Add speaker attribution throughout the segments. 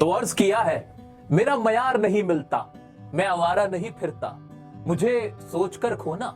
Speaker 1: तो अर्ज किया है, मेरा मयार नहीं मिलता, मैं आवारा नहीं फिरता, मुझे सोचकर खोना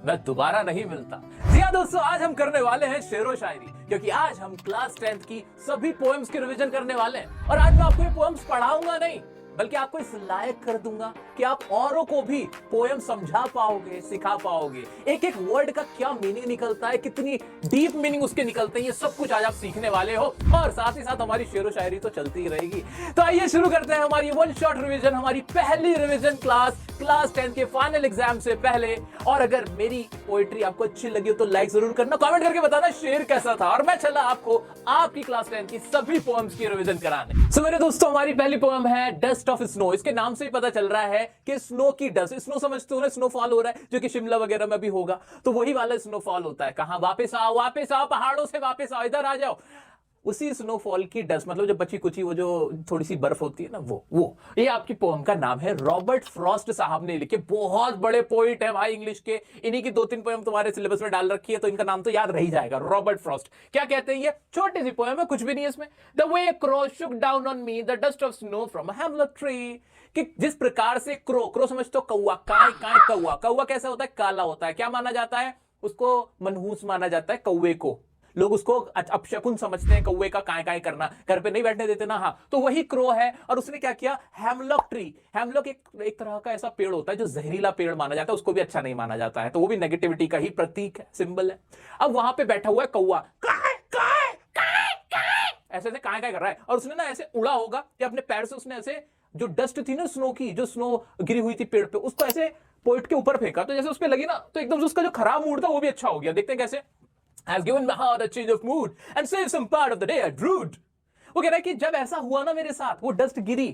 Speaker 1: मैं दोबारा नहीं मिलता। जी हाँ दोस्तों, आज हम करने वाले हैं शेरो शायरी, क्योंकि आज हम क्लास 10th की सभी पोएम्स की रिवीजन करने वाले हैं। और आज मैं आपको ये पोएम्स पढ़ाऊंगा नहीं, बल्कि आपको इस लायक कर दूंगा कि आप औरों को भी पोएम समझा पाओगे, सिखा पाओगे। एक एक वर्ड का क्या मीनिंग निकलता है, कितनी डीप मीनिंग उसके निकलते हैं, ये सब कुछ आज आप सीखने वाले हो। और साथ ही साथ हमारी शेरो शायरी तो चलती ही रहेगी। तो आइए शुरू करते हैं हमारी वन शॉट रिवीजन, हमारी पहली रिवीजन क्लास 10 के फाइनल एग्जाम से पहले। और अगर मेरी पोएट्री आपको अच्छी लगी हो तो लाइक जरूर करना, कमेंट करके बताना शेर कैसा था। और मैं चला आपको आपकी क्लास 10 की सभी पोएम्स की रिवीजन कराने। सो मेरे दोस्तों, हमारी पहली पोएम है डस्ट ऑफ स्नो। इसके नाम से ही पता चल रहा है कि स्नो की डस्ट, स्नो समझते हो ना, स्नोफॉल हो रहा है जो कि शिमला वगैरह में भी होगा, तो वही वाला स्नोफॉल होता है। कहां? वापस आओ, पहाड़ों से वापस आओ, इधर आ जाओ। उसी स्नोफॉल की डस्ट, मतलब जो बची कुची वो जो थोड़ी सी बर्फ होती है ना, वो ये आपकी पोएम का नाम है। रॉबर्ट फ्रॉस्ट साहब ने लिखे, बहुत बड़े पोइट है भाई इंग्लिश के। इन्हीं की 2-3 पोएम तुम्हारे सिलेबस में डाल रखी है, तो इनका नाम तो याद रह ही जाएगा, रॉबर्ट फ्रॉस्ट। क्या कहते हैं ये? छोटी सी पोएम है, कुछ भी नहीं है इसमें। The way crow Shuk down on me the dust of snow from a hemlock tree. कि जिस प्रकार से क्रो समझते हो, कौवा, कौवा कैसा होता है? काला होता है। क्या माना जाता है उसको? मनहूस माना जाता है कौवे को। लोग उसको अपशकुन समझते हैं, कौवे का काय करना, घर पे नहीं बैठने देते ना। हाँ, तो वही क्रो है। और उसने क्या किया? हेमलॉक ट्री, हेमलॉक एक तरह का ऐसा पेड़ होता है जो जहरीला पेड़ माना जाता है, उसको भी अच्छा नहीं माना जाता है, तो वो भी नेगेटिविटी का ही प्रतीक है, सिंबल है। अब वहां पे बैठा हुआ है कौवा, ऐसे काय कर रहा है। और उसने ना ऐसे उड़ा होगा कि अपने पैर से उसने ऐसे जो डस्ट थी ना स्नो की, जो स्नो गिरी हुई थी पेड़ पे, उसको ऐसे पोइट के ऊपर फेंका, तो जैसे उस पे लगी ना, तो एकदम उसका जो खराब मूड था वो भी अच्छा हो गया। देखते हैं कैसे। Has given my heart a change of mood and saved some part of the day I drooped। वो कह रहा है कि जब ऐसा हुआ ना मेरे साथ, वो डस्ट गिरी,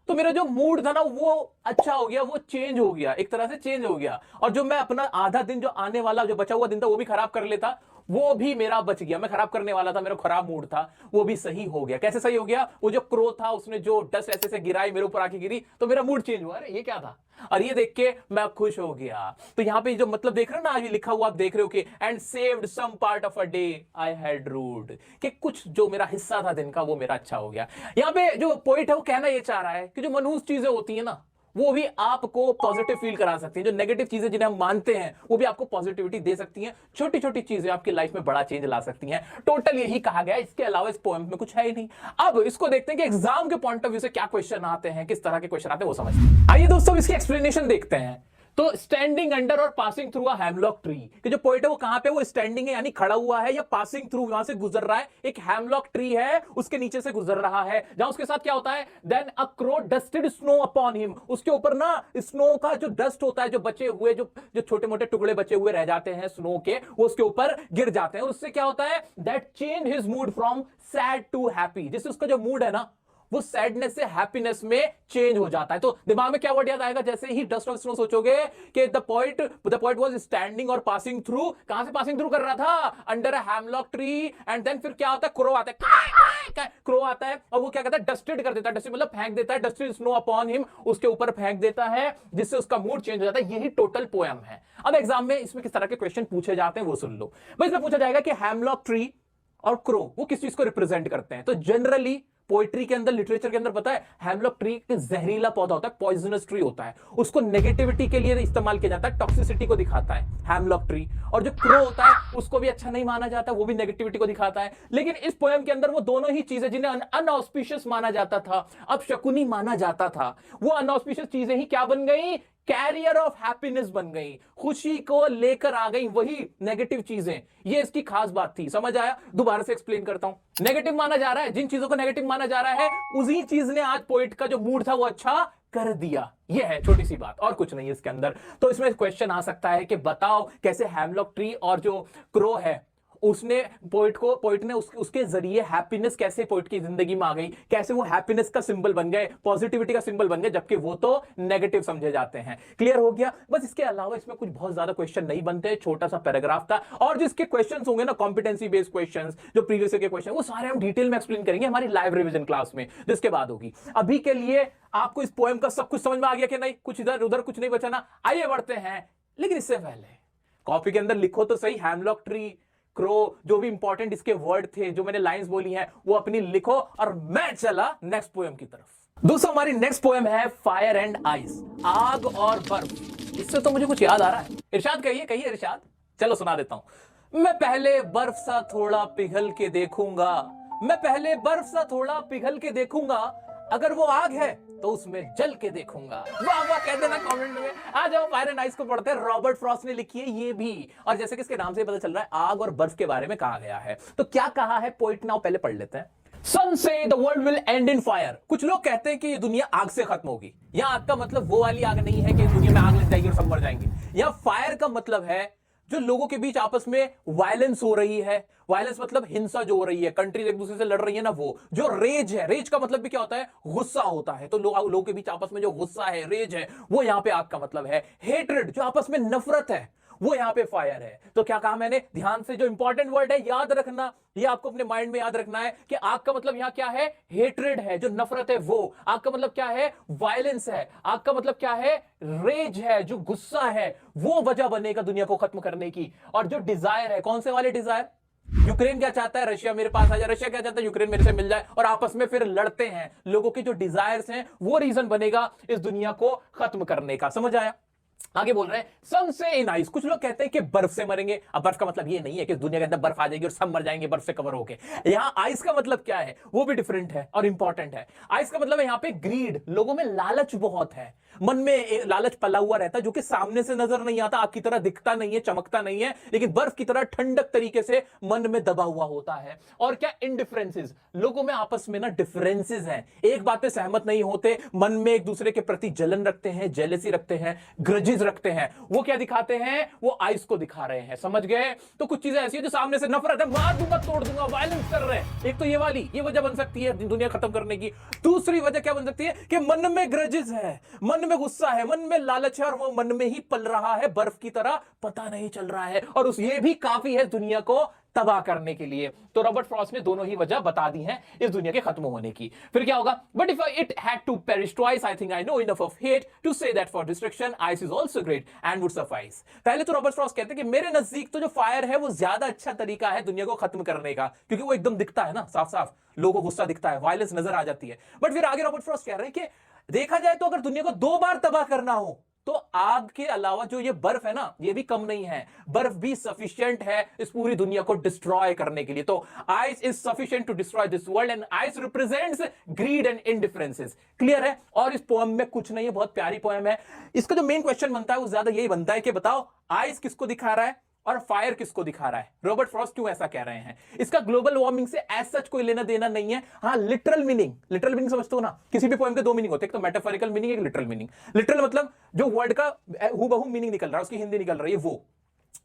Speaker 1: तो मेरा जो मूड था ना वो अच्छा हो गया, वो चेंज हो गया, एक तरह से चेंज हो गया। और जो मैं अपना आधा दिन, जो आने वाला जो बचा हुआ दिन था, वो भी खराब कर लेता, वो भी मेरा बच गया। मैं खराब करने वाला था, मेरा खराब मूड था, वो भी सही हो गया। कैसे सही हो गया? वो जो क्रो था, उसने जो डस्ट ऐसे से गिराई, मेरे ऊपर आके गिरी, तो मेरा मूड चेंज हुआ। अरे ये क्या था? और ये देख के मैं खुश हो गया। तो यहां पे जो मतलब देख रहे हो ना, आज लिखा हुआ आप देख रहे हो कि and saved some part of a day I had rued, कि कुछ जो मेरा हिस्सा था दिन का वो मेरा अच्छा हो गया। यहां पे जो पोइट है वो कहना ये चाह रहा है कि जो मनहूस चीजें होती है ना, वो भी आपको पॉजिटिव फील करा सकती हैं। जो नेगेटिव चीजें जिन्हें हम मानते हैं, वो भी आपको पॉजिटिविटी दे सकती हैं। छोटी छोटी चीजें आपकी लाइफ में बड़ा चेंज ला सकती हैं। टोटल यही कहा गया, इसके अलावा इस पोएम में कुछ है ही नहीं। अब इसको देखते हैं कि एग्जाम के पॉइंट ऑफ व्यू से क्या क्वेश्चन आते हैं, किस तरह के क्वेश्चन आते हैं, वो समझते हैं। आइए दोस्तों, इसकी एक्सप्लेनेशन देखते हैं। तो स्टैंडिंग अंडर और passing through a hemlock tree, कि जो पोइट है वो कहां पे? वो स्टैंडिंग है यानी खड़ा हुआ है, या पासिंग थ्रू वहां से गुजर रहा है। एक हेमलॉक ट्री है, उसके नीचे से गुजर रहा है, जहां उसके साथ क्या होता है? Then a crow dusted snow upon him, उसके ऊपर ना स्नो का जो डस्ट होता है, जो बचे हुए जो छोटे मोटे टुकड़े बचे हुए रह जाते हैं स्नो के, वो उसके ऊपर गिर जाते हैं। उससे क्या होता है? That change his mood from sad to happy, जिससे उसका जो मूड है ना, वो सैडनेस से हैप्पीनेस में चेंज हो जाता है। तो दिमाग में क्या वर्ड याद आएगा? जैसे ही डस्ट ऑफ स्नो सोचोगे कि द पोइट वाज स्टैंडिंग और पासिंग थ्रू, कहां से पासिंग थ्रू कर रहा था? Under a hemlock tree. And then फिर क्या होता है? क्रो आता है, क्रो आता है, और वो क्या कहता है? डस्टेड कर देता है, डस्टेड मतलब फेंक देता है, डस्टेड स्नो अपॉन हिम, उसके ऊपर फेंक देता है, जिससे उसका मूड चेंज हो जाता है। यही टोटल पोएम है। अब एग्जाम में इसमें किस तरह के क्वेश्चन पूछे जाते हैं वो सुन लो। भाई इसमें पूछा जाएगा कि हेमलॉक ट्री और क्रो वो किस चीज को रिप्रेजेंट करते हैं। तो जनरली पोइट्री के अंदर, लिटरेचर के अंदर पता है, हेमलॉक ट्री एक जहरीला पौधा होता है, पॉइजनस ट्री होता है, उसको नेगेटिविटी के लिए इस्तेमाल किया जाता है, टॉक्सिसिटी को दिखाता है हेमलॉक ट्री। और जो क्रो होता है उसको भी अच्छा नहीं माना जाता, वो भी नेगेटिविटी को दिखाता है। लेकिन इस पोएम के अंदर वो दोनों ही चीजें जिन्हें अनऑस्पिशियस माना जाता था, अब शकुनी माना जाता था, वो अनऑस्पिशियस चीजें ही क्या बन गई? कैरियर ऑफ हैप्पीनेस बन गई, खुशी को लेकर आ गई वही नेगेटिव चीजें। ये इसकी खास बात थी। समझ आया? दोबारा से एक्सप्लेन करता हूं। नेगेटिव माना जा रहा है, जिन चीजों को नेगेटिव माना जा रहा है, उसी चीज ने आज पोइट का जो मूड था वो अच्छा कर दिया। ये है छोटी सी बात, और कुछ नहीं है इसके अंदर। तो इसमें क्वेश्चन आ सकता है कि बताओ कैसे हेमलॉक ट्री और जो क्रो है, उसने पोइट ने उसके जरिए हैप्पीनेस कैसे पोइट की जिंदगी में आ गई, कैसे वो हैप्पीनेस का सिंबल बन गए, पॉजिटिविटी का सिंबल बन गए, जबकि वो तो नेगेटिव समझे जाते हैं। क्लियर हो गया? बस इसके अलावा इसमें कुछ बहुत ज्यादा क्वेश्चन नहीं बनते, छोटा सा पैराग्राफ था। और जिसके क्वेश्चंस होंगे ना, कॉम्पिटेंसी बेस्ड क्वेश्चंस, जो प्रीवियस के क्वेश्चन, वो सारे हम डिटेल में एक्सप्लेन करेंगे हमारी लाइव रिवीजन क्लास में, जिसके बाद होगी। अभी के लिए आपको इस पोएम का सब कुछ समझ में आ गया कि नहीं? कुछ इधर उधर कुछ नहीं बचा ना? आइए बढ़ते हैं। लेकिन इससे पहले कॉपी के अंदर लिखो तो सही, हेमलॉक ट्री, क्रो, जो भी इंपॉर्टेंट इसके वर्ड थे, जो मैंने लाइंस बोली हैं, वो अपनी लिखो और मैं चला नेक्स्ट पोएम की तरफ। दोस्तों हमारी नेक्स्ट पोएम है फायर एंड आइस, आग और बर्फ। इससे तो मुझे कुछ याद आ रहा है। इरशाद कहिए कहिए इरशाद। चलो सुना देता हूं। मैं पहले बर्फ सा थोड़ा पिघल के देखूंगा, मैं पहले बर्फ सा थोड़ा पिघल के देखूंगा, अगर वो आग है तो उसमें जल के देखूंगा। वाह वाह कह देना कमेंट में। आ जाओ फायर एंड आइस को पढ़ते हैं। रॉबर्ट फ्रॉस्ट ने लिखी है ये भी, और जैसे कि इसके नाम से पता चल रहा है आग और बर्फ के बारे में कहा गया है। तो क्या कहा है पोइट ने, पहले पढ़ लेते हैं। Some say the world will end in fire। कुछ लोग कहते हैं कि ये दुनिया आग से खत्म होगी। यहाँ आग का मतलब वो वाली आग नहीं है कि दुनिया में आग लग जाएगी और सब मर जाएंगे। यहाँ फायर का मतलब है जो लोगों के बीच आपस में वायलेंस हो रही है। वायलेंस मतलब हिंसा जो हो रही है, कंट्रीज एक दूसरे से लड़ रही है ना, वो जो रेज है। रेज का मतलब भी क्या होता है, गुस्सा होता है। तो लोगों के बीच आपस में जो गुस्सा है, रेज है, वो यहाँ पे आग का मतलब है। हेट्रेड जो आपस में नफरत है, वो यहाँ पे फायर है। तो क्या कहा मैंने, ध्यान से जो इंपॉर्टेंट वर्ड है याद रखना, ये आपको अपने माइंड में याद रखना है कि आग का मतलब यहाँ क्या है, हेट्रेड है, जो नफरत है वो। आग का मतलब क्या है, वायलेंस है। आग का मतलब क्या है, रेज है, जो गुस्सा है, वो वजह बनेगा दुनिया को खत्म करने की। और जो डिजायर है, कौन से वाले डिजायर, यूक्रेन क्या चाहता है, रशिया मेरे पास आ जाए, रशिया क्या चाहता है, यूक्रेन मेरे से मिल जाए, और आपस में फिर लड़ते हैं। लोगों की जो डिजायर्स हैं वो रीजन बनेगा इस दुनिया को खत्म करने का। समझ आया। आगे बोल रहे हैं सन से इन आइस। कुछ लोग कहते हैं कि बर्फ से मरेंगे। अब बर्फ का मतलब ये नहीं है कि दुनिया के अंदर बर्फ आ जाएगी और सब मर जाएंगे बर्फ से कवर होके। यहां आइस का मतलब क्या है वो भी डिफरेंट है और इंपॉर्टेंट है। आइस का मतलब है यहां पे ग्रीड, लोगों में लालच बहुत है, मन में लालच पला हुआ रहता है, जो कि सामने से नजर नहीं आता, आग की तरह दिखता नहीं है, चमकता नहीं है, लेकिन बर्फ की तरह ठंडक तरीके से मन में दबा हुआ होता है। और क्या, इनडिफरेंसेस, लोगों में आपस में ना डिफरेंसेस हैं, एक बात पे सहमत नहीं होते, मन में एक दूसरे के प्रति जलन रखते हैं, जेलेसी रखते हैं, ग्रजेस रखते हैं। वो क्या दिखाते हैं, वो आइस को दिखा रहे हैं। समझ गए। तो कुछ चीजें ऐसी है जो सामने से नफरत है, मार दूंगा, तोड़ दूंगा, वायलेंस कर रहे हैं। एक तो ये वाली, ये वजह बन सकती है दुनिया खत्म करने की। दूसरी वजह क्या बन सकती है कि मन में ग्रजेस है, मन में गुस्सा है, मन में लालच है, और वो मन में ही पल रहा है बर्फ की तरह, पता नहीं चल रहा है, और उस ये भी काफी है दुनिया को तबाह करने के लिए। तो रॉबर्ट फ्रॉस्ट ने दोनों ही वजह बता दी हैं इस दुनिया के खत्म होने की। फिर क्या होगा, but if it had to perish twice, I think I know enough of hate to say that for destruction ice is also great and would suffice. पहले तो रॉबर्ट फ्रॉस्ट कहते हैं कि मेरे नजदीक तो जो फायर है वो ज्यादा अच्छा तरीका है दुनिया को खत्म करने का, क्योंकि वो एकदम दिखता है ना, साफ साफ लोगों को गुस्सा दिखता है, वायलेंस नजर आ जाती है। बट फिर आगे रॉबर्ट फ्रॉस्ट कह रहे हैं कि देखा जाए तो अगर दुनिया को 2 बार तबाह करना हो तो आग के अलावा जो ये बर्फ है ना, ये भी कम नहीं है, बर्फ भी सफिशिएंट है इस पूरी दुनिया को डिस्ट्रॉय करने के लिए। तो ice is sufficient to destroy this world and ice represents greed and indifferences. Clear है। और इस पोएम में कुछ नहीं है, बहुत प्यारी पोएम है। इसका जो मेन क्वेश्चन बनता है वो ज्यादा यही बनता है कि बताओ आइस किसको दिखा रहा है और फायर किसको दिखा रहा है। रॉबर्ट फ्रॉस्ट क्यों ऐसा कह रहे हैं। इसका ग्लोबल वार्मिंग से एज सच कोई लेना देना नहीं है। हाँ, लिटरल मीनिंग समझते हो ना, किसी भी पोएम के 2 मीनिंग होते हैं, एक तो मेटाफोरिकल मीनिंग, एक लिटरल मीनिंग। लिटरल मतलब जो वर्ड का हूबहू मीनिंग निकल रहा है, उसकी हिंदी निकल रही है,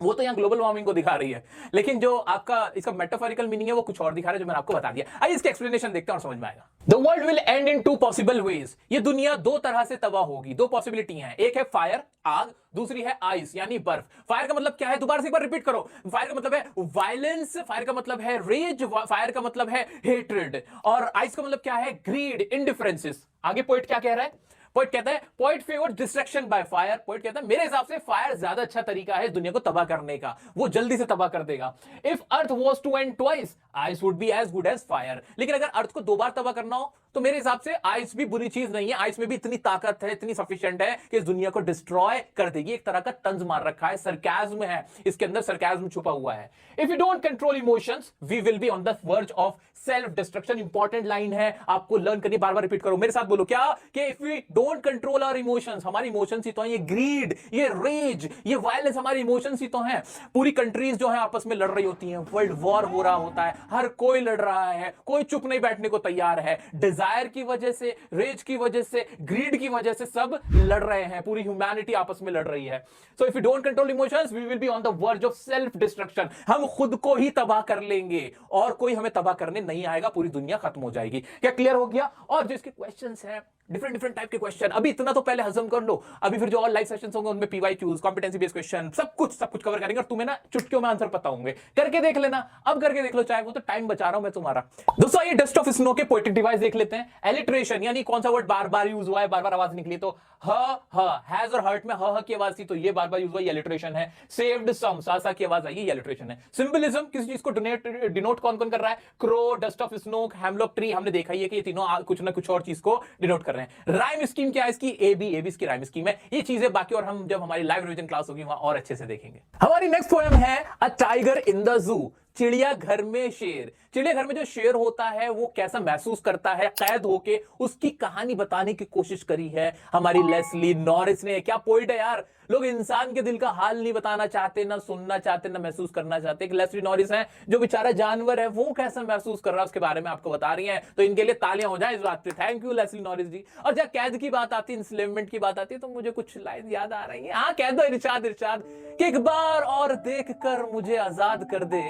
Speaker 1: वो तो यहां ग्लोबल वार्मिंग को दिखा रही है। लेकिन जो आपका इसका मेटाफोरिकल मीनिंग है वो कुछ और दिखा रहा है, जो मैंने आपको बता दिया। आइए इसके एक्सप्लेनेशन देखते हैं और समझ में आएगा। The world will and in 2 possible ways. ये दुनिया 2 तरह से तबाह होगी। 2 पॉसिबिलिटी हैं, एक है फायर, आग, दूसरी है आइस यानी बर्फ। फायर का मतलब क्या है, दोबारा से एक बार रिपीट करो। फायर का मतलब है वायलेंस, फायर का मतलब है रेज, फायर का मतलब है हेट्रेड, और आइस का मतलब क्या है, ग्रीड, इनडिफरेंसेस। आगे पोइट क्या कह रहा है, पोइट कहता है poet favour destruction by fire. Poet कहता है मेरे हिसाब से फायर ज्यादा अच्छा तरीका है दुनिया को तबाह करने का, वो जल्दी से तबाह कर देगा। If earth was to end twice, ice would be as good as fire. लेकिन अगर अर्थ को 2 बार तबाह करना हो तो मेरे हिसाब से आइस भी बुरी चीज नहीं है। आइस में भी इतनी ताकत है, इतनी सफिशिएंट है कि इस दुनिया को डिस्ट्रॉय कर देगी। एक तरह का तंज मार रखा है, सरकाज़्म है इसके अंदर, सरकाज़्म छुपा हुआ है। If you don't control emotions we will be on the verge of self destruction. Important line है, आपको लर्न करनी, बार बार रिपीट करो मेरे साथ, बोलो क्या, कि if we don't control our emotions, हमारी इमोशंस ही तो हैं, ये ग्रीड, ये रेज, ये वायलेंस हमारी इमोशंस ही तो हैं। पूरी कंट्रीज जो है आपस में लड़ रही होती हैं, वर्ल्ड वॉर हो रहा होता है, हर कोई लड़ रहा है, कोई चुप नहीं बैठने को तैयार है। डिजायर की वजह से, रेज की वजह से, ग्रीड की वजह से सब लड़ रहे हैं, पूरी ह्यूमैनिटी आपस में लड़ रही है। So if you don't control emotions we will be on the verge of self destruction. हम खुद को ही तबाह कर लेंगे और कोई हमें तबाह करने नहीं आएगा, पूरी दुनिया खत्म हो जाएगी। क्या क्लियर हो गया। और जो इसके क्वेश्चंस हैं डिफरेंट डिफरेंट टाइप के क्वेश्चन, अभी इतना तो पहले हजम कर लो, अभी फिर जो और लाइव सेशंस होंगे उनमें पीवाईक्यूज, कॉम्पिटेंसी बेस्ड क्वेश्चन, सब कुछ कवर करेंगे और तुम्हें ना चुटकियों में आंसर पता होंगे। करके देख लेना, अब करके देख लो, चाहे वो तो टाइम बचा रहा हूं मैं तुम्हारा। दोस्तों ये डस्ट ऑफ स्नो के पोएटिक डिवाइस देख लेते हैं। एलिट्रेशन यानी कौन सा वर्ड बार बार यूज हुआ है, बार बार आवाज निकली, तो हैज और हर्ट में ह की आवाज थी तो ये बार बार यूज हुआ, ये एलिट्रेशन है। सेव्ड सम, सा की आवाज आई, ये एलिट्रेशन है। सिंबलिज्म किसी चीज को डिनोट कौन कौन कर रहा है, crow, dust of snow, hemlock tree, हमने देखा है कि ये तीनों कुछ ना कुछ और चीज को डिनोट कर रहे हैं। राइम स्कीम क्या है इसकी, एबी इसकी राइम स्कीम है। ये चीजें बाकी और हम जब हमारी लाइव रिवीजन क्लास होगी वहां और अच्छे से देखेंगे। हमारी नेक्स्ट पोएम है a tiger in the zoo, चिड़िया घर में शेर। चिड़िया घर में जो शेर होता है वो कैसा महसूस करता है कैद होके, उसकी कहानी बताने की कोशिश करी है हमारी लेस्ली नॉरिस ने। क्या पोइट है यार, लोग इंसान के दिल का हाल नहीं बताना चाहते, ना सुनना चाहते, ना महसूस करना चाहते। लेस्ली नॉरिस है जो बेचारा जानवर है, वो कैसा महसूस कर रहा है उसके बारे में आपको बता रही है, तो इनके लिए तालियां हो जाए इस बात पे। थैंक यू लेस्ली नॉरिस जी। और जब कैद की बात आती है, इंस्लेवमेंट की बात आती है, तो मुझे कुछ लाइन याद आ रही है। हाँ कह दो इरशाद कि एक बार और देख कर मुझे आजाद कर दे,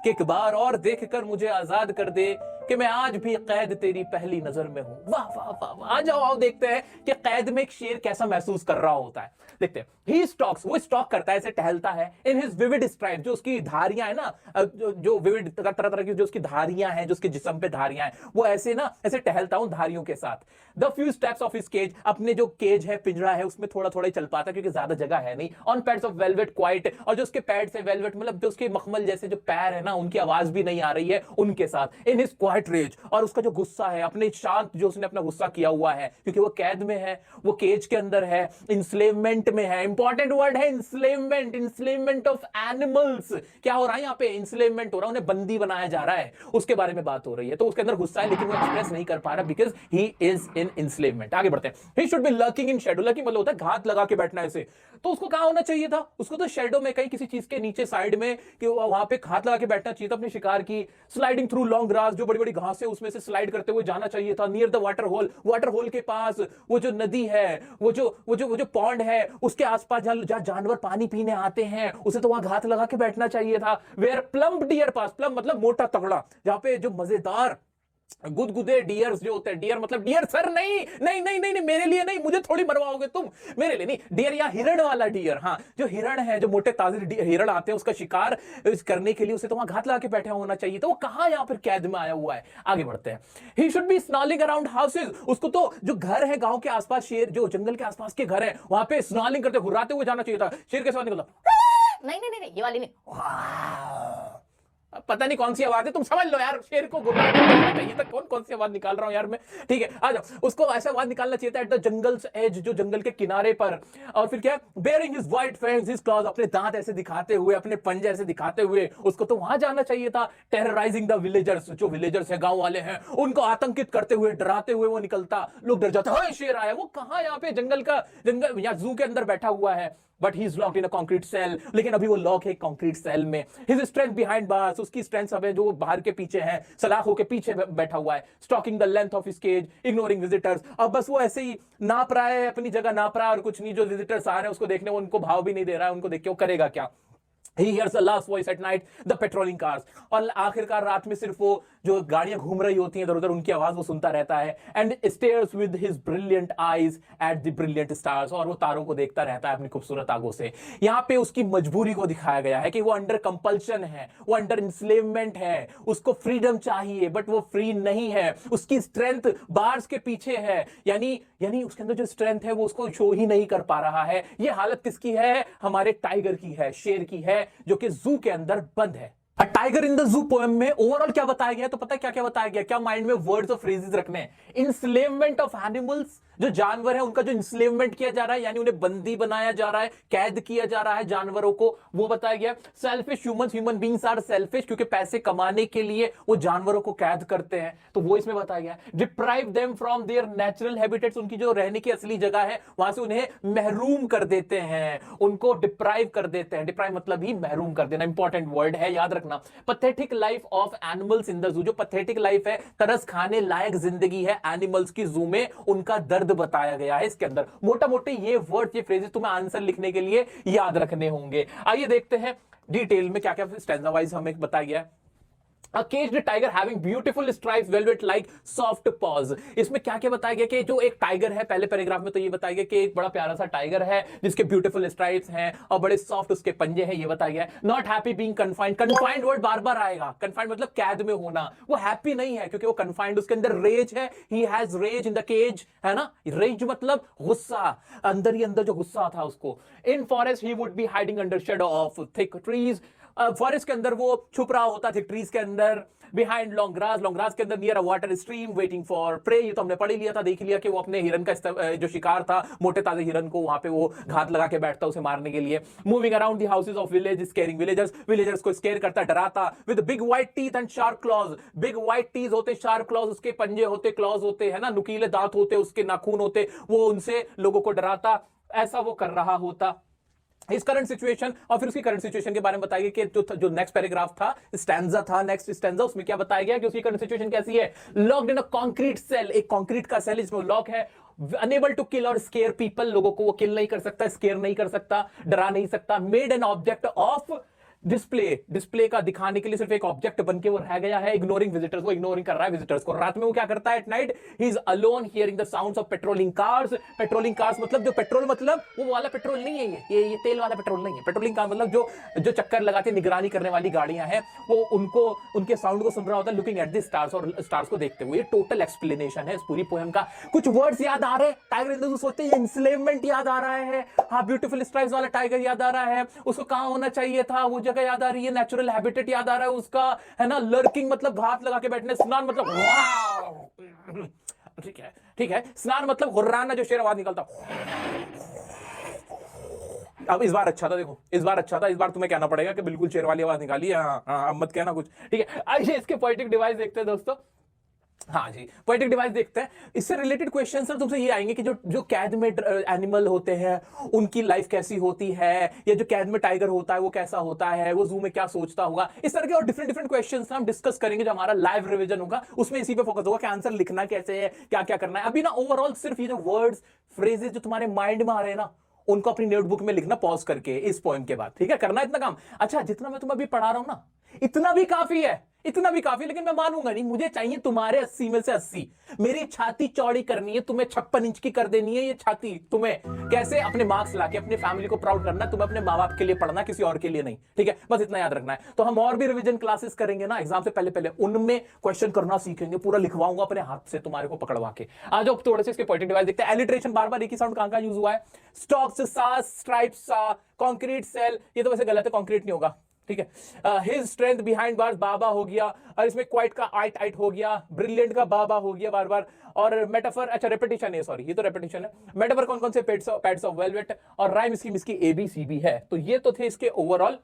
Speaker 1: कि एक बार और देखकर मुझे आजाद कर दे, कि मैं आज भी कैद तेरी पहली नजर में हूं। वाह वाह वाह वाह। आ जाओ आओ देखते हैं कि कैद में एक शेर कैसा महसूस कर रहा होता है। देखते हैं। ही स्टॉक्स, वो स्टॉक करता है, ऐसे टहलता है। इन हिज विविड स्ट्राइप, जो उसकी धारियां है ना, जो विविड तरह तरह की जो उसकी धारियां हैं, जो उसके जिस्म पे धारियां हैं, वो ऐसे ना ऐसे टहलता हूं धारियों के साथ। The few steps of his cage, अपने जो केज है, पिंजरा है, उसमें थोड़ा थोड़ा ही चल पाता क्योंकि ज्यादा जगह है नहीं। On pads of velvet quite, और जो उसके पैड्स है वेलवेट, मतलब जो उसके मखमल जैसे जो पैर है ना, उनकी आवाज भी नहीं आ रही है उनके साथ। इन हिज क्वाइट रेज, और उसका जो गुस्सा है, अपने शांत जो उसने अपना गुस्सा किया हुआ है, क्योंकि वो कैद में है, वो केज के अंदर है, इंस्लेवमेंट में है। इंपॉर्टेंट वर्ड है इंस्लेवमेंट, इंस्लेवमेंट ऑफ एनिमल्स। क्या हो रहा है यहाँ पे, इंस्लेवमेंट हो रहा है, उन्हें बंदी बनाया जा रहा है, उसके बारे में बात हो रही है। तो उसके अंदर गुस्सा है लेकिन वो एक्सप्रेस नहीं कर पा रहा because he is in enslavement. आगे बढ़ते हैं। He should B lurking in Shadow, lurking मतलब होता है घात लगा के बैठना ऐसे, तो उसको कहां होना चाहिए था, उसको तो शैडो में कहीं किसी चीज के नीचे साइड में, कि वहां पे घात लगा के बैठना चाहिए था अपने शिकार की। स्लाइडिंग थ्रू लॉन्ग ग्रास, जो बड़ी बड़ी घास है उसमें से स्लाइड करते हुए जाना चाहिए था। Near the water hole, water hole के पास, वो जो नदी है, वो जो पॉन्ड है, उसके आसपास जहां जानवर पानी पीने आते हैं, उसे तो वहां घात लगा के बैठना चाहिए था। Where plump deer pass, plump मतलब मोटा तगड़ा, जहां पे जो मजेदार गुदगुदे डियर्स जो होते हैं, डियर मतलब डियर सर नहीं नहीं नहीं नहीं, नहीं मेरे लिए नहीं, मुझे थोड़ी मरवाओगे तुम, मेरे लिए नहीं। डियर या हिरण वाला डियर, हाँ जो हिरण है, जो मोटे ताजे हिरण आते हैं, उसका शिकार करने के लिए उसे तो वहां घात लगा के बैठा होना चाहिए। तो वो कहां यहां पर कैद में आया हुआ है। आगे बढ़ते हैं। He should be snarling around houses, उसको तो जो घर है गांव के आसपास, शेर जो जंगल के आसपास के घर है, वहां पे स्नॉलिंग करते हुर्राते हुए जाना चाहिए था। शेर कैसे निकलता, नहीं नहीं नहीं ये वाली नहीं, पता नहीं कौन सी आवाज है, तुम समझ लो यार, शेर को गुर्राना चाहिए था। कौन कौन सी आवाज निकाल रहा हूं यार मैं, ठीक है आ जाओ। उसको ऐसा आवाज निकालना चाहिए था एट द जंगल्स एज, जो जंगल के किनारे पर। और फिर क्या, bearing his white fangs, his clause, अपने दांत ऐसे दिखाते हुए, अपने पंजे ऐसे दिखाते हुए, उसको तो वहां जाना चाहिए था। टेरराइजिंग द विलेजर्स, जो विलेजर्स है गांव वाले हैं, उनको आतंकित करते हुए, डराते हुए वो निकलता। लोग डर जाते हैं, शेर आया। वो कहां यहाँ पे जंगल या जू के अंदर बैठा हुआ है, but he is locked in a concrete cell, लेकिन अभी वो लॉक है कंक्रीट सेल में। हिज स्ट्रेंथ बिहाइंड बार्स, उसकी स्ट्रेंथ सब है जो बाहर के पीछे है, सलाखों के पीछे बैठा हुआ है। Stalking the length of his cage, ignoring visitors, अब बस वो ऐसे ही नाप रहा है, अपनी जगह नाप रहा है और कुछ नहीं। जो विजिटर्स आ रहे हैं उसको देखने, वो उनको भाव भी नहीं दे रहा है, उनको देख के वो करेगा क्या। He hears the last voice at night, the patrolling cars, और आखिरकार रात में सिर्फ वो जो गाड़ियां घूम रही होती हैं इधर उधर, उनकी आवाज वो सुनता रहता है। And stares with his brilliant eyes at the brilliant stars, और वो तारों को देखता रहता है अपनी खूबसूरत आंखों से। यहाँ पे उसकी मजबूरी को दिखाया गया है कि वो अंडर कंपल्शन है, वो अंडर इंस्लेवमेंट है, उसको फ्रीडम चाहिए बट वो फ्री नहीं है। उसकी स्ट्रेंथ बार्स के पीछे है, यानी उसके अंदर जो स्ट्रेंथ है वो उसको शो ही नहीं कर पा रहा है। ये हालत किसकी है, हमारे टाइगर की है, शेर की है, जो कि जू के अंदर बंद है। A tiger in the zoo poem में ओवरऑल क्या बताया गया, तो पता है क्या क्या बताया गया, क्या माइंड में वर्ड्स और फ्रेजेस रखने हैं। इंस्लेवमेंट ऑफ एनिमल्स, जो जानवर है उनका जो इंस्लेवमेंट किया जा रहा है, यानी उन्हें बंदी बनाया जा रहा है, कैद किया जा रहा है जानवरों को, वो बताया गया। Selfish humans, human beings are selfish, क्योंकि पैसे कमाने के लिए वो जानवरों को कैद करते हैं, तो वो इसमें बताया गया। Deprive them from there natural habitats, उनकी जो रहने की असली जगह है वहां से उन्हें महरूम कर देते हैं, उनको डिप्राइव कर देते हैं। डिप्राइव मतलब ही महरूम कर देना, इंपॉर्टेंट वर्ड है, याद रखना। Pathetic life of animals in the zoo, जो पैथेटिक लाइफ है, तरस खाने लायक जिंदगी है एनिमल्स की जू में, उनका दर्द बताया गया है इसके अंदर। मोटा मोटे ये वर्ड, ये फ्रेजेस तुम्हें आंसर लिखने के लिए याद रखने होंगे। आइए देखते हैं डिटेल में क्या क्या स्टैंजा वाइज हमें बताया गया है। A caged tiger having beautiful stripes velvet like soft paws। इसमें क्या क्या बताया गया कि जो एक टाइगर है, पहले पैराग्राफ में तो ये बताया गया कि एक बड़ा प्यारा सा टाइगर है जिसके ब्यूटीफुल स्ट्राइप्स हैं और बड़े सॉफ्ट उसके पंजे हैं, ये बताया गया। Not happy being confined, confined word बार बार आएगा, कन्फाइंड मतलब कैद में होना, वो हैप्पी नहीं है क्योंकि वो कन्फाइंड, उसके अंदर रेज है, he has rage in the cage, है ना, रेज मतलब गुस्सा, अंदर ही अंदर जो गुस्सा था उसको। इन forest he would be hiding under shadow of thick trees, forest के अंदर वो छुप रहा होता था ट्रीज के अंदर, बिहाइंड लॉन्ग ग्रास के अंदर, near a water stream waiting for prey, ये तो हमने पढ़ ही लिया था, देख लिया कि वो अपने हिरन का जो शिकार था, मोटे ताजे हिरन को वहां पे वो घात लगा के बैठता उसे मारने के लिए। Moving around the houses of village scaring villagers को स्केयर करता, डराता, with big white teeth and sharp claws, big white teeth होते, शार्प क्लॉज उसके पंजे होते, क्लॉज होते हैं ना, नुकीले दांत होते, उसके नाखून होते, वो उनसे लोगों को डराता, ऐसा वो कर रहा होता। इस करंट सिचुएशन, और फिर उसकी करंट सिचुएशन के बारे में बताया गया कि जो नेक्स्ट पैराग्राफ था, स्टैंजा था, नेक्स्ट स्टैंजा, उसमें क्या बताया गया कि उसकी करंट सिचुएशन कैसी है। Locked in a concrete cell, एक कंक्रीट का सेल इसमें लॉक है, अनेबल टू किल और स्केयर पीपल, लोगों को वो किल नहीं कर सकता, स्केयर नहीं कर सकता, डरा नहीं सकता। Made an object of display का दिखाने के लिए सिर्फ एक ऑब्जेक्ट बन के वो रह गया है, इग्नोरिंग विजिटर्स, वो इग्नोरिंग कर रहा है विजिटर्स को। रात में वो क्या करता है, at night he is alone hearing the sounds of patrolling cars, patrolling cars मतलब जो पेट्रोल, मतलब वो वाला पेट्रोल नहीं है, ये तेल वाला पेट्रोल नहीं है, पेट्रोलिंग कार मतलब जो चक्कर लगाते निगरानी करने वाली गाड़ियां हैं, वो उनको उनके साउंड को सुन रहा होता है, लुकिंग एट द स्टार्स, और स्टार्स को देखते हुए। ये टोटल एक्सप्लेनेशन है इस पूरी पोएम का। कुछ वर्ड्स याद आ रहे हैं, टाइगर इन द जू सोचते हैं इंस्लेवमेंट याद आ रहा है, हाँ ब्यूटीफुल स्ट्राइप्स वाला टाइगर याद आ रहा है, उसको कहां होना चाहिए था वो जगह याद आ रही है, नेचुरल हैबिटेट याद आ रहा है उसका, है ना, लर्किंग मतलब घात लगा के बैठने, स्नान मतलब ठीक है, स्नान मतलब हुर्राना, जो शेर आवाज निकलता। अब इस बार अच्छा था, देखो इस बार अच्छा था, इस बार तुम्हें कहना पड़ेगा कि बिल्कुल शेर वाली आवाज निकाली, हाँ मत कहना कुछ, ठीक है। आइए इसके पोएटिक डिवाइस देखते हैं दोस्तों। हाँ जी, पोएटिक डिवाइस देखते हैं। इससे रिलेटेड क्वेश्चन सर तुमसे ये आएंगे कि जो कैद में एनिमल होते हैं उनकी लाइफ कैसी होती है, या जो कैद में टाइगर होता है वो कैसा होता है, वो जू में क्या सोचता होगा, इस तरह के और डिफरेंट क्वेश्चंस हम डिस्कस करेंगे। जो हमारा लाइव रिवीजन होगा उसमें इसी पे फोकस होगा कि आंसर लिखना कैसे है, क्या क्या करना है। अभी ना ओवरऑल सिर्फ ये जो वर्ड्स फ्रेजेस जो तुम्हारे माइंड में आ रहे हैं ना, उनको अपनी नोटबुक में लिखना पॉज करके इस पोएम के बाद, ठीक है, करना इतना काम। अच्छा, जितना मैं तुम्हें अभी पढ़ा रहा हूं ना, इतना भी काफी है, इतना भी काफी, लेकिन मैं मानूंगा नहीं, मुझे चाहिए तुम्हारे 80 में से 80। मेरी छाती चौड़ी करनी है, तुम्हें 56 इंच की कर देनी है ये छाती। तुम्हें कैसे अपने मार्क्स लाके अपने फैमिली को प्राउड करना, तुम्हें अपने माँ बाप के लिए पढ़ना, किसी और के लिए नहीं, ठीक है, बस इतना याद रखना है। तो हम और भी रिवीजन क्लासेस करेंगे ना एग्जाम से पहले, उनमें क्वेश्चन करना सीखेंगे, पूरा लिखवाऊंगा अपने हाथ से तुम्हारे को पकड़वा के। आज अब थोड़े से इसके पोएटिक डिवाइस देखते हैं। एलिट्रेशन, बार बार एक ही साउंड कहां यूज हुआ है, स्टॉक्स, सा, स्ट्राइप्स, सा, कॉन्क्रीट सेल, ये तो वैसे गलत है, कॉन्क्रीट नहीं होगा, ठीक है। हिज स्ट्रेंथ बिहाइंड बार्स, बाबा हो गया, और इसमें क्वाइट का आइट हो गया, ब्रिलियंट का बाबा हो गया बार बार, और मेटाफर, अच्छा रेपिटेशन है, सॉरी ये तो रेपिटेशन है। मेटाफर कौन कौन से पैड्स ऑफ वेलवेट, और राइम इसकी ABCB है। तो ये तो थे इसके ओवरऑल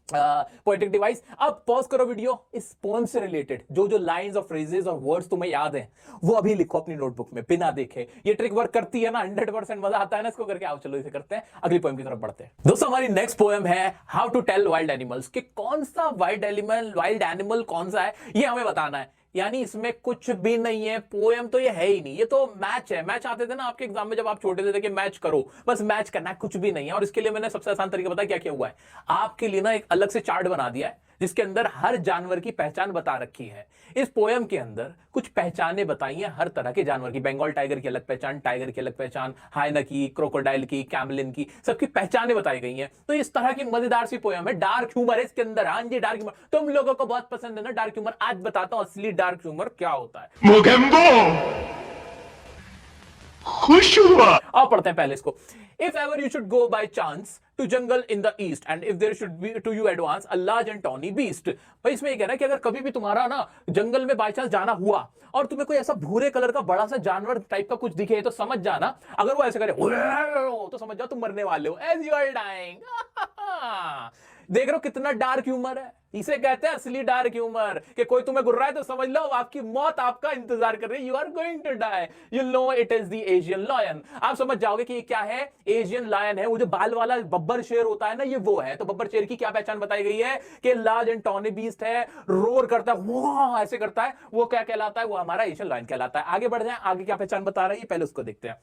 Speaker 1: पोएटिक डिवाइस। अब पॉज करो वीडियो, इस पोएम से रिलेटेड जो लाइंस और फ्रेजेस और वर्ड्स तुम्हें याद हैं वो अभी लिखो अपनी नोटबुक में बिना देखे। ये ट्रिक वर्क करती है ना, 100% मजा आता है ना इसको करके। आओ चलो इसे करते हैं, अगली पोएम की तरफ बढ़ते हैं दोस्तों। हमारी नेक्स्ट पोएम है how to tell wild animals, कि कौन सा वाइल्ड एनिमल कौन सा है ये हमें बताना है। यानी इसमें कुछ भी नहीं है, पोएम तो ये है ही नहीं, ये तो मैच है। मैच आते थे ना आपके एग्जाम में जब आप छोटे थे कि मैच करो, बस मैच करना है, कुछ भी नहीं है। और इसके लिए मैंने सबसे आसान तरीका बताया क्या क्या हुआ है, आपके लिए ना एक अलग से चार्ट बना दिया है जिसके अंदर हर जानवर की पहचान बता रखी है। इस पोएम के अंदर कुछ पहचानें बताई हैं हर तरह के जानवर की, बंगाल टाइगर की अलग पहचान, टाइगर की अलग पहचान, हाइना की, क्रोकोडाइल की, कैमलिन की, सबकी पहचानें बताई गई हैं। तो इस तरह की मजेदार सी पोएम है, डार्क ह्यूमर है इसके अंदर। हाँ जी, डार्क ह्यूमर तुम लोगों को बहुत पसंद है ना डार्क ह्यूमर। आज बताता हूं असली डार्क ह्यूमर क्या होता है। खुश हुआ। अब पढ़ते हैं पहले इसको। If ever you should go by chance to jungle in the east and if there should be to you advance a large and tawny beast। भाई इसमें ये कह रहा है कि अगर कभी भी तुम्हारा ना जंगल में बाय चांस जाना हुआ और तुम्हें कोई ऐसा भूरे कलर का बड़ा सा जानवर टाइप का कुछ दिखे तो समझ जाना, अगर वो ऐसे करे तो समझ जाओ तुम मरने वाले हो, as you are dying। देख रहे हो कितना डार्क ह्यूमर है, इसे कहते हैं असली डार्क ह्यूमर। कि कोई तुम्हें गुर्रा है तो समझ लो आपकी मौत आपका इंतजार कर रही है, you are going to die, you know it is the Asian lion. आप समझ जाओगे कि ये क्या है, एशियन लायन है। वो जो बाल वाला बब्बर शेर होता है ना, ये वो है। तो बब्बर शेर की क्या पहचान बताई गई है कि लार्ज एंड टॉनी बीस्ट है, रोर करता है, ऐसे करता है, वो क्या कहलाता है, वो हमारा एशियन लायन कहलाता है। आगे बढ़ जाए, आगे क्या पहचान बता रही है पहले उसको देखते हैं।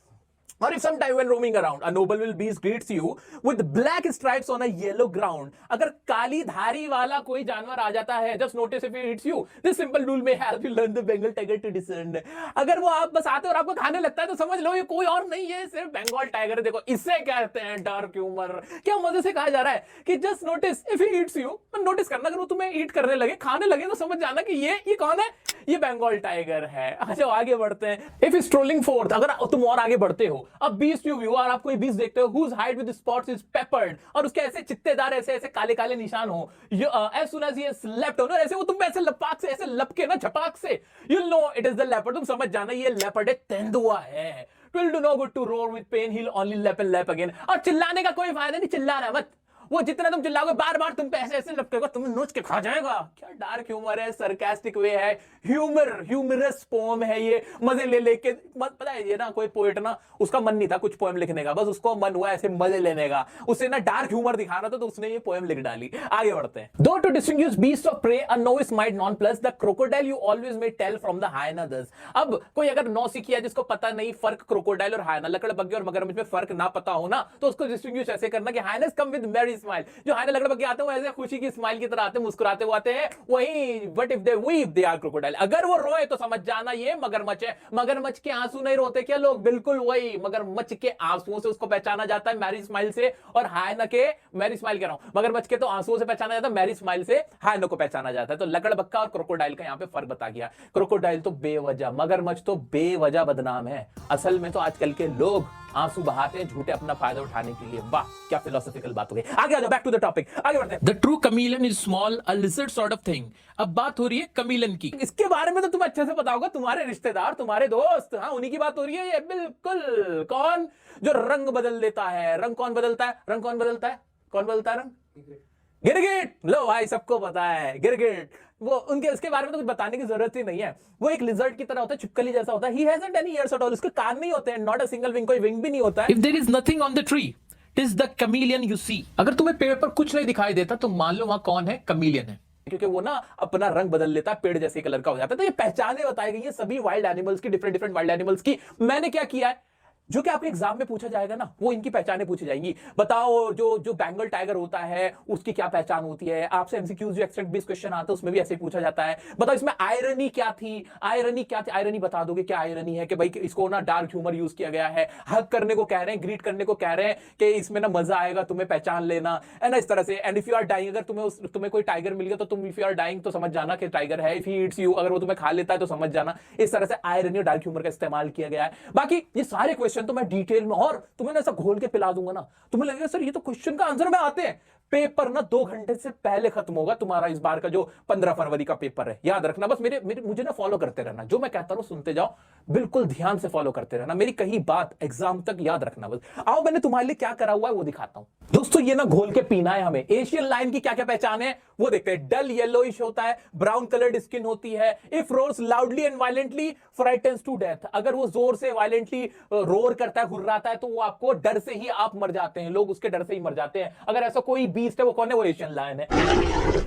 Speaker 1: Or if sometime when roaming around, a noble will beast greets you with black stripes on a yellow ground. अगर काली धारी वाला कोई जानवर आ जाता है, just notice if he eats you. This simple rule may help you learn the Bengal tiger to discern. अगर वो आप बस आते और आपको खाने लगता है तो समझ लो ये कोई और नहीं है, सिर्फ बंगाल टाइगर है। देखो इसे कहते हैं डार्क ह्यूमर। क्या मजे से कहा जा रहा है कि just notice if he eats you. Notice करना, अगर वो तुम्हें ईट करने लगे, खाने लगे, तो समझ जाना कि ये कौन है, ये बंगाल टाइगर है। अच्छा आगे बढ़ते हैं। If he's strolling forth, अगर तुम और आगे बढ़ते हो, अब बीस्ट यू व्यू, और आप कोई बीस्ट देखते हो whose hide with spots is peppered, और उसके ऐसे चित्तेदार ऐसे काले काले निशान हो, as soon as he has slept हो ना, ऐसे वो तुम ऐसे लपाक से ऐसे लपके ना झपाक से, you'll know it is the leopard, तुम समझ जाना ये लेपर्ड है, तेंदुआ है। Will do no good to roar with pain, he'll only lap and lap again। और चिल्लाने का कोई फायदा नहीं, चिल्लाना मत, वो जितना तुम चिल्लाओगे बार बार तुम पे ऐसे ऐसे लपकेगा, तुम्हें नोच के खा जाएगा। क्या डार्क ह्यूमर है, सरकास्टिक वे है, ह्यूमरस पोएम है ये, मजे ले लेके। पता है ये ना, कोई पोएट ना, उसका मन नहीं था कुछ पोएम लिखने का, बस उसको मन हुआ ऐसे मजे लेने का, उसे ना डार्क ह्यूमर दिखाना था तो उसने ये पोएम लिख डाली। आगे बढ़ते हैं। दो to distinguish beast of prey a novice might nonplus the crocodile you always may tell from the hyenas. अब कोई अगर नौसिखिया जिसको पता नहीं फर्क क्रोकोडाइल और हाइना, लकड़बग्गे और मगरमच्छ में फर्क ना पता हो ना, तो उसको डिस्टिंग्विश ऐसे करना कि हाइनास कम विद मेरी स्माइल। जो हाइना लकड़बग्गे आते हैं वो ऐसे खुशी की स्माइल की तरह आते हैं, मुस्कुराते हुए आते हैं। वही but if they weep they are crocodile, अगर वो रोए तो समझ जाना ये मगरमच्छ है। मगरमच्छ के आंसू नहीं रोते क्या लोग? बिल्कुल वही, मगरमच्छ के आंसुओं से उसको पहचाना जाता है, मैरी स्माइल से। और हाइना के, मैरी स्माइल कह रहा हूं, मगरमच्छ के तो आंसुओं से पहचाना जाता है, मैरी स्माइल से हाइना को पहचाना जाता है। तो लकड़बग्गा और क्रोकोडाइल का यहां पे फर्क बता गया। क्रोकोडाइल तो बेवजह, मगरमच्छ तो बेवजह बदनाम है। असल में तो आजकल के लोग आंसू बहाते हैं झूठे अपना फायदा उठाने के लिए। वाह क्या फिलोसॉफिकल बात हो गई। आगे आ जाओ, बैक टू द टॉपिक, आगे बढ़ते हैं। The true chameleon is small, a lizard sort of thing. अब बात हो रही है कमीलियन की। इसके बारे में तो तुम्हें अच्छे से पता होगा, तुम्हारे रिश्तेदार, तुम्हारे दोस्त, हाँ उन्हीं की बात हो रही है ये। बिल्कुल, कौन? जो रंग बदल देता है। रंग कौन बदलता है? रंग कौन बदलता है? कौन बदलता है रंग? गिरगिट। लो भाई सबको पता है गिरगिट। वो उनके, इसके बारे में तो कुछ बताने की जरूरत ही नहीं है। वो एक लिजर्ड की तरह होता है, छिपकली जैसा होता है। He hasn't any ears at all, उसके कान नहीं होते हैं, नॉट अ सिंगल विंग, कोई विंग भी नहीं होता है। If there is nothing on the tree it is the chameleon you see. अगर तुम्हें पेड़ पर कुछ नहीं दिखाई देता तो मान लो वहां कौन है? कमीलियन है, क्योंकि वो ना अपना रंग बदल लेता है, पेड़ जैसे कलर का हो जाता है। तो ये पहचाने बताई गई है सभी वाइल्ड एनिमल्स की, डिफरेंट वाइल्ड एनिमल्स की। मैंने क्या किया है, जो कि आपके एग्जाम में पूछा जाएगा ना, वो इनकी पहचाने पूछी जाएंगी। बताओ जो बंगाल टाइगर होता है उसकी क्या पहचान होती है। आपसे एमसीक्यूज जो एक्सटेंट बेस्ड क्वेश्चन आते हैं उसमें भी ऐसे पूछा जाता है। बताओ इसमें आयरनी क्या थी, आयरनी क्या थी, आयरनी बता दोगे क्या आयरनी है? कि भाई इसको ना डार्क ह्यूमर यूज किया गया है, हक करने को कह रहे हैं, ग्रीट करने को कह रहे हैं कि इसमें ना मजा आएगा तुम्हें पहचान लेना है ना, इस तरह से। And if you are dying, अगर तुम्हें कोई टाइगर मिल गया तो तुम इफ यू आर डाइंग तो समझ जाना कि टाइगर है। इफ ही ईट्स यू, अगर वो तुम्हें खा लेता है तो समझ जाना। इस तरह से आयरनी और डार्क ह्यूमर का इस्तेमाल किया गया है। बाकी ये सारे क्वेश्चन तो मैं डिटेल में और तुम्हें ऐसा घोल के पिला दूंगा ना, तुम्हें लगेगा सर ये तो क्वेश्चन का आंसर में आते हैं। पेपर ना 2 घंटे से पहले खत्म होगा तुम्हारा, इस बार का जो 15 फरवरी का पेपर है। याद रखना, बस मुझे ना फॉलो करते रहना, जो मैं कहता हूं सुनते जाओ, बिल्कुल ध्यान से फॉलो करते रहना, मेरी कही बात एग्जाम तक याद रखना। बस आओ मैंने तुम्हारे लिए क्या करा हुआ है वो दिखाता हूं। दोस्तों ये ना घोल के पीना है हमें। एशियन लायन की क्या क्या पहचान है वो देखते हैं। डल येलोइश होता है, ब्राउन कलर्ड स्किन होती है। If roars loudly and violently frightens to death, अगर वो जोर से वायलेंटली रोर करता है, हुर्राता है, तो वो आपको डर से ही आप मर जाते हैं, लोग उसके डर से ही मर जाते हैं। अगर ऐसा कोई बीस्ट है वो कौन है? वो एशियन लायन है।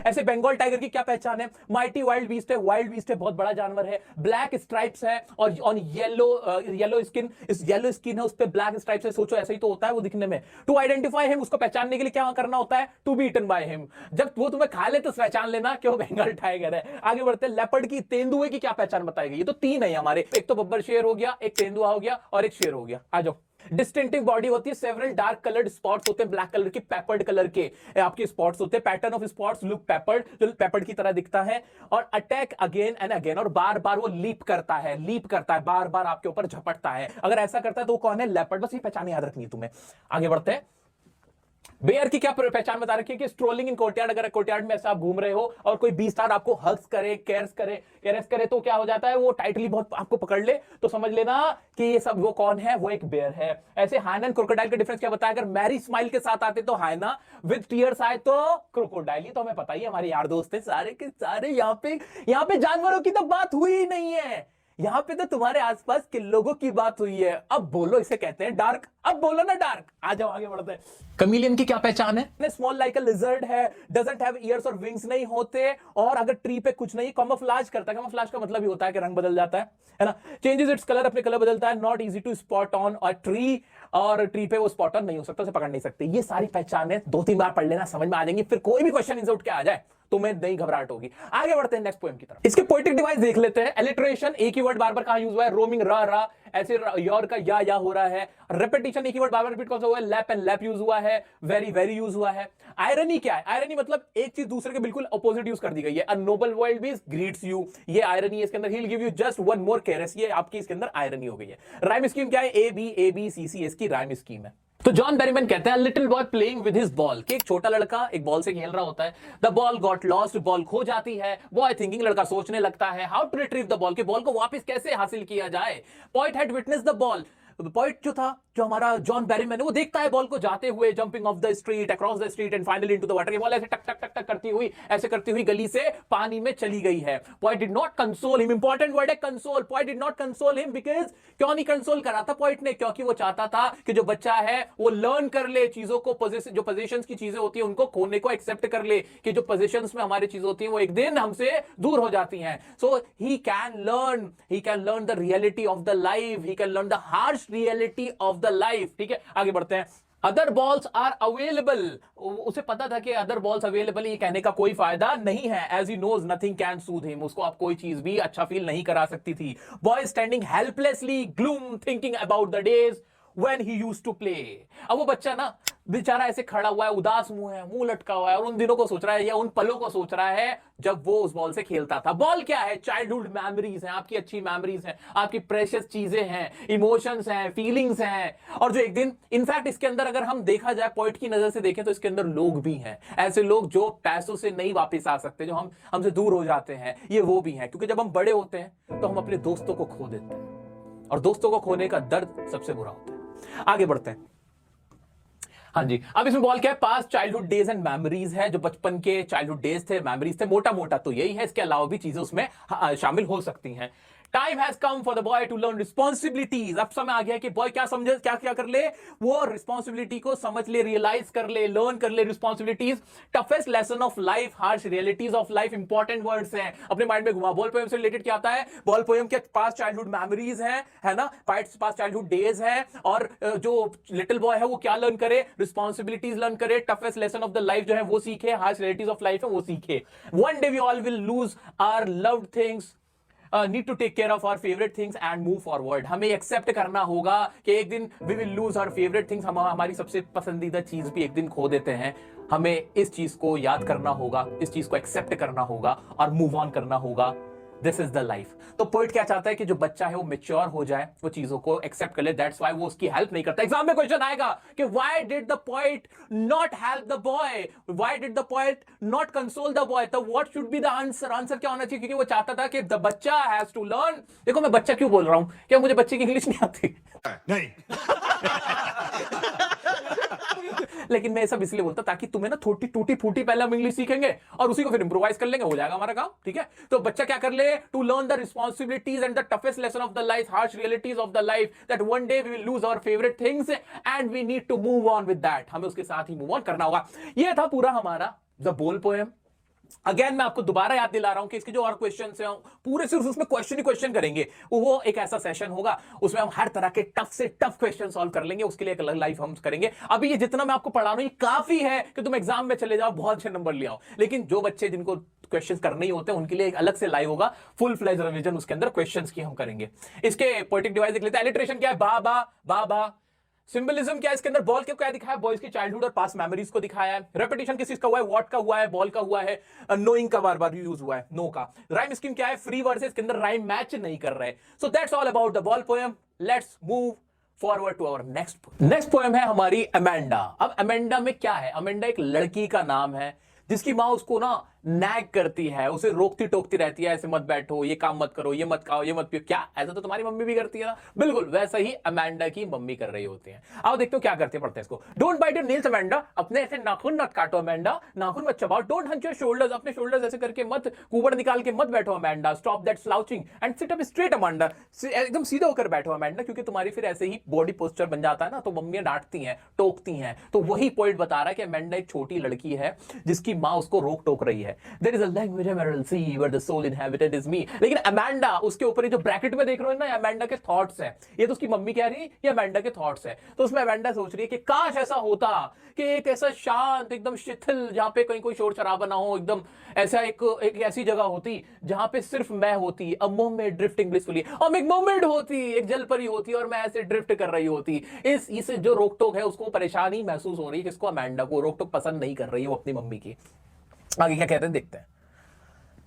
Speaker 1: ऐसे बंगाल टाइगर की क्या पहचान है? माइटी वाइल्ड बीस्ट है, वाइल्ड बीस्ट है, बहुत बड़ा जानवर है, ब्लैक स्ट्राइप्स है और ऑन येलो स्किन, इस येलो स्किन है उस पे ब्लैक स्ट्राइप्स है। सोचो ऐसा ही तो होता है वो दिखने में। टू आइडेंटिफाई हिम, उसको पहचानने के लिए क्या करना होता है? To be eaten by him. जब वो तुम्हें खा ले तो पहचान लेना कि वो बंगाल टाइगर है। आगे बढ़ते हैं। लेपर्ड की, तेंदुए की क्या पहचान बताई गई? ये तो 3 है हमारे, एक तो बब्बर शेर हो गया, एक तेंदुआ हो गया और एक शेर हो गया। आ जाओ। डिस्टिंक्टिव बॉडी होती है, सेवरल डार्क कलर्ड स्पॉट्स होते हैं, ब्लैक कलर के, पेपर्ड कलर के आपके स्पॉट्स होते हैं। Pattern of spots look peppered, जो पेपर्ड की तरह दिखता है। और अटैक अगेन एंड अगेन, और बार बार वो लीप करता है, बार बार आपके ऊपर झपटता है। अगर ऐसा करता है तो कौन है? लेपर्ड। बस ये पहचान याद रखनी है तुम्हें। आगे बढ़ते हैं। बेयर की क्या पहचान बता रखी है कि स्ट्रोलिंग इन कोर्टयार्ड, अगर कोर्टयार्ड में ऐसा आप घूम रहे हो और कोई बीस्ट आपको हग्स करे, केयर्स करे तो क्या हो जाता है? वो टाइटली बहुत आपको पकड़ ले तो समझ लेना कि ये सब वो कौन है? वो एक बेयर है। ऐसे हाइना एंड क्रोकोडाइल का डिफरेंस क्या बताया? अगर मैरी स्माइल के साथ आते तो हाइना, विद टीयर्स आए तो क्रोकोडाइल। ये तो हमें पता ही है, हमारे यार दोस्त हैं सारे के सारे। यहाँ पे जानवरों की तो बात हुई ही नहीं है। यहाँ पे तो तुम्हारे आसपास के लोगों की बात हुई है, अब बोलो इसे कहते हैं डार्क, अब बोलो ना डार्क। आ जाओ आगे बढ़ते हैं। कमीलियन की क्या पहचान है? स्मॉल लाइक अ लिजर्ड है, डजंट हैव ईयर्स और विंग्स नहीं होते, और अगर ट्री पे कुछ नहीं, कैमोफ्लेज करता है। कैमोफ्लेज का मतलब ही होता है कि रंग बदल जाता है ना, चेंजेस इट्स कलर, अपने कलर बदलता है। Not easy to spot on a tree, और ट्री पे वो स्पॉट ऑन नहीं हो सकता, उसे पकड़ नहीं सकते। ये सारी पहचान है, 2-3 बार पढ़ लेना, समझ में आ जाएंगी, फिर कोई भी क्वेश्चन इनसे उठ के आ जाए तुम्हें नहीं घबराहट होगी। आगे बढ़ते हैं नेक्स्ट पोएम की तरफ। इसके पोएटिक डिवाइस देख लेते हैं। एलिट्रेशन, एक ही वर्ड बार बार कहां यूज हुआ है? रोमिंग, रा, ऐसे योर का या हो रहा है। रेपिटेशन, एक ही वर्ड बार बार रिपीट कौन सा हुआ है? लैप एंड लैप यूज हुआ है। वेरी यूज हुआ है। आयरनी क्या है? आयरनी मतलब एक चीज दूसरे के बिल्कुल अपोजिट यूज कर दी गई है। A noble wild beast greets you, ये आयरनी है इसके अंदर। He will give you just one more caress, ये आपकी इसके अंदर आयरनी हो गई है। राइम स्कीम क्या है? ए बी सी सी, इसकी राइम स्कीम है। तो जॉन बेरीमैन कहते हैं little boy playing with his ball, कि एक छोटा लड़का एक बॉल से खेल रहा होता है। The ball got lost, ball खो जाती है। बॉय थिंकिंग, लड़का सोचने लगता है how to retrieve the ball, कि बॉल को वापस कैसे हासिल किया जाए। Point had witness the ball, point जो था, जो हमारा जॉन बेरीमैन है, वो देखता है बॉल को जाते हुए, jumping of the street, across the street and finally into the water. Ball ऐसे टक टक टक टक करती हुई, ऐसे करती हुई गली से पानी में चली गई है। Poet did not console him, important word है console. Poet did not console him because, क्यों नहीं कंसोल करा था पॉइंट ने? क्योंकि वो चाहता था कि जो बच्चा है वो लर्न कर ले चीजों को, जो पोजीशंस की चीजें होती है उनको खोने को एक्सेप्ट कर ले, कि जो पोजीशंस में हमारी चीजें होती हैं वो एक दिन हमसे दूर हो जाती हैं। So he can learn the reality of the life, he can learn the harsh reality of the life. ठीक है, आगे बढ़ते हैं। अदर बॉल्स आर अवेलेबल, उसे पता था कि अदर बॉल्स अवेलेबल, ये कहने का कोई फायदा नहीं है। As he knows nothing can soothe him, उसको आप कोई चीज भी अच्छा फील नहीं करा सकती थी। Boy standing helplessly gloom thinking about the days when he used to play, अब वो बच्चा ना बेचारा ऐसे खड़ा हुआ है, उदास मुंह है, मुंह लटका हुआ है, और उन दिनों को सोच रहा है या उन पलों को सोच रहा है जब वो उस बॉल से खेलता था। बॉल क्या है? चाइल्डहुड मेमोरीज हैं, आपकी अच्छी मेमोरीज हैं, आपकी प्रेशियस चीजें हैं, इमोशंस हैं, फीलिंग्स हैं, और जो एक दिन, इनफैक्ट इसके अंदर अगर हम देखा जाए पॉइंट की नजर से देखें तो इसके अंदर लोग भी हैं, ऐसे लोग जो पैसों से नहीं वापस आ सकते, जो हमसे दूर हो जाते हैं, ये वो भी हैं। क्योंकि जब हम बड़े होते हैं तो हम अपने दोस्तों को खो देते हैं, और दोस्तों को खोने का दर्द सबसे बुरा होता है। आगे बढ़ते हैं। हाँ जी, अब इसमें बॉल क्या है? Past childhood days and memories है, जो बचपन के चाइल्डहुड डेज थे, मेमोरीज थे, मोटा मोटा तो यही है। इसके अलावा भी चीजें उसमें शामिल हो सकती हैं। Time has come for the boy to learn responsibilities, अब समय आ गया कि बॉय क्या समझे, क्या क्या कर ले, वो रिस्पॉन्सिबिलिटी को समझ ले, रियलाइज कर ले, लर्न कर ले responsibilities. Toughest lesson of life, harsh realities of life, important words हैं, अपने माइंड में घुमा। बॉल पोएम से रिलेटेड क्या आता है? बॉल पोएम के पास चाइल्डहुड मेमोरीज है ना, पास चाइल्डहुड डेज है, और जो लिटिल बॉय है वो क्या लर्न करे? रिस्पॉन्सिबिलिटीज लर्न करे, toughest lesson of the life जो है वो सीखे, हार्श रियलिटीज ऑफ लाइफ है वो सीखे। One day we all will lose our loved things, need to take care of our favourite things and move forward, हमें accept करना होगा कि एक दिन we will lose our favourite things, हम हमारी सबसे पसंदीदा चीज भी एक दिन खो देते हैं। हमें इस चीज को याद करना होगा, इस चीज को एक्सेप्ट करना होगा और मूव ऑन करना होगा। This is the life. तो पोइट क्या चाहता है कि जो बच्चा है वो मेच्योर हो जाए, वो चीजों को एक्सेप्ट कर ले। दैट्स व्हाई वो उसकी हेल्प नहीं करता। एग्जाम में क्वेश्चन आएगा कि why did the poet not help the boy, why did the poet not console the boy, तो what should be the answer? Answer क्या होना चाहिए? क्योंकि वो चाहता था कि द बच्चा हैज टू लर्न। देखो मैं बच्चा क्यों बोल रहा हूं, क्या मुझे बच्चे की इंग्लिश नहीं आती? नहीं। लेकिन मैं सब इसलिए बोलता ताकि तुम्हें ना थोड़ी टूटी फूटी पहले हम इंग्लिश सीखेंगे और उसी को फिर इंप्रोवाइज कर लेंगे, हो जाएगा हमारा काम। ठीक है, तो बच्चा क्या कर ले? To learn the responsibilities and the toughest lesson of the life, harsh realities of the life, that one day we will lose our favourite things and we need to move on with that, हमें उसके साथ ही move on करना होगा। यह था पूरा हमारा the बोल पोएम। अगेन मैं आपको दोबारा याद दिला रहा हूं कि इसके जो और क्वेश्चंस हैं पूरे सिर्फ उसमें क्वेश्चन ही क्वेश्चन करेंगे। वो एक ऐसा सेशन होगा उसमें हम हर तरह के टफ से टफ क्वेश्चन सॉल्व कर लेंगे, उसके लिए एक अलग लाइव हम करेंगे। अभी ये जितना मैं आपको पढ़ा रहा हूं ये काफी है कि तुम एग्जाम में चले जाओ, बहुत अच्छे नंबर ले आओ। लेकिन जो बच्चे जिनको क्वेश्चंस करने ही होते हैं उनके लिए एक अलग से लाइव होगा, फुल फ्लेज रिवीजन, उसके अंदर क्वेश्चंस की हम करेंगे। इसके पोएटिक डिवाइस देख लेते हैं। एलिट्रेशन क्या है? बाबा बाबा। सिंबलिज्म क्या है इसके अंदर? बॉल के क्या दिखाया? बॉयज की चाइल्डहुड और पास्ट मेमोरीज को दिखाया है। रेपिटेशन किस चीज का हुआ है? व्हाट का हुआ है, बॉल का हुआ है, नोइंग का बार बार यूज हुआ है, नो का। राइम स्कीम क्या है? फ्री वर्ड से इसके अंदर राइम मैच नहीं कर रहे। So that's all about the ball poem. Let's move forward to our next poem है हमारी अमेंडा। अब अमेंडा में क्या है? अमेंडा एक लड़की का नाम है जिसकी माँ उसको ना नैग करती है, उसे रोकती टोकती रहती है, ऐसे मत बैठो, ये काम मत करो, ये मत खाओ, ये मत पियो। क्या ऐसा तो तुम्हारी मम्मी भी करती है ना? बिल्कुल वैसा ही अमेंडा की मम्मी कर रही होती है। आओ देखते हो क्या करते हैं, पढ़ते हैं इसको। Don't bite your nails Amanda, अपने ऐसे नाखून मत काटो अमेंडा, नाखून मत चबाओ। डोंट हंच योर शोल्डर्स, अपने शोल्डर्स ऐसे करके मत कुबड़ निकाल के मत बैठो Amanda. Stop that slouching and sit up straight Amanda, एकदम सीधा होकर बैठो अमेंडा, क्योंकि तुम्हारी फिर ऐसे ही बॉडी पोस्चर बन जाता है ना, तो मम्मियां डांटती हैं, टोकती हैं। तो वही पॉइंट बता रहा है कि अमेंडा एक छोटी लड़की है जिसकी माँ उसको रोक टोक रही है। There is a language emerald sea where the sole inhabited is me. लेकिन अमेंडा, उसके ऊपर ये जो ब्रैकेट में देख रहे हो ना, अमेंडा के थॉट्स है। ये तो उसकी मम्मी कह रही है, ये अमेंडा के थॉट्स है। तो उसमें अमेंडा सोच रही है कि काश ऐसा होता कि एक ऐसा शांत, एकदम शिथिल, जहां पे कहीं कोई शोर शराबा ना हो, एकदम ऐसा एक ऐसी जगह होती जहां पे सिर्फ मैं होती, अ मोमेंट ड्रिफ्टिंग ब्लिसफुली, और एक मोमेंट होती, एक जल परी होती और मैं ऐसे ड्रिफ्ट कर रही होती। इस जो रोक टोक है उसको परेशानी महसूस हो रही है, किसको? अमेंडा को। रोक टोक पसंद नहीं कर रही है वो अपनी मम्मी की। आगे क्या कहते हैं देखते हैं।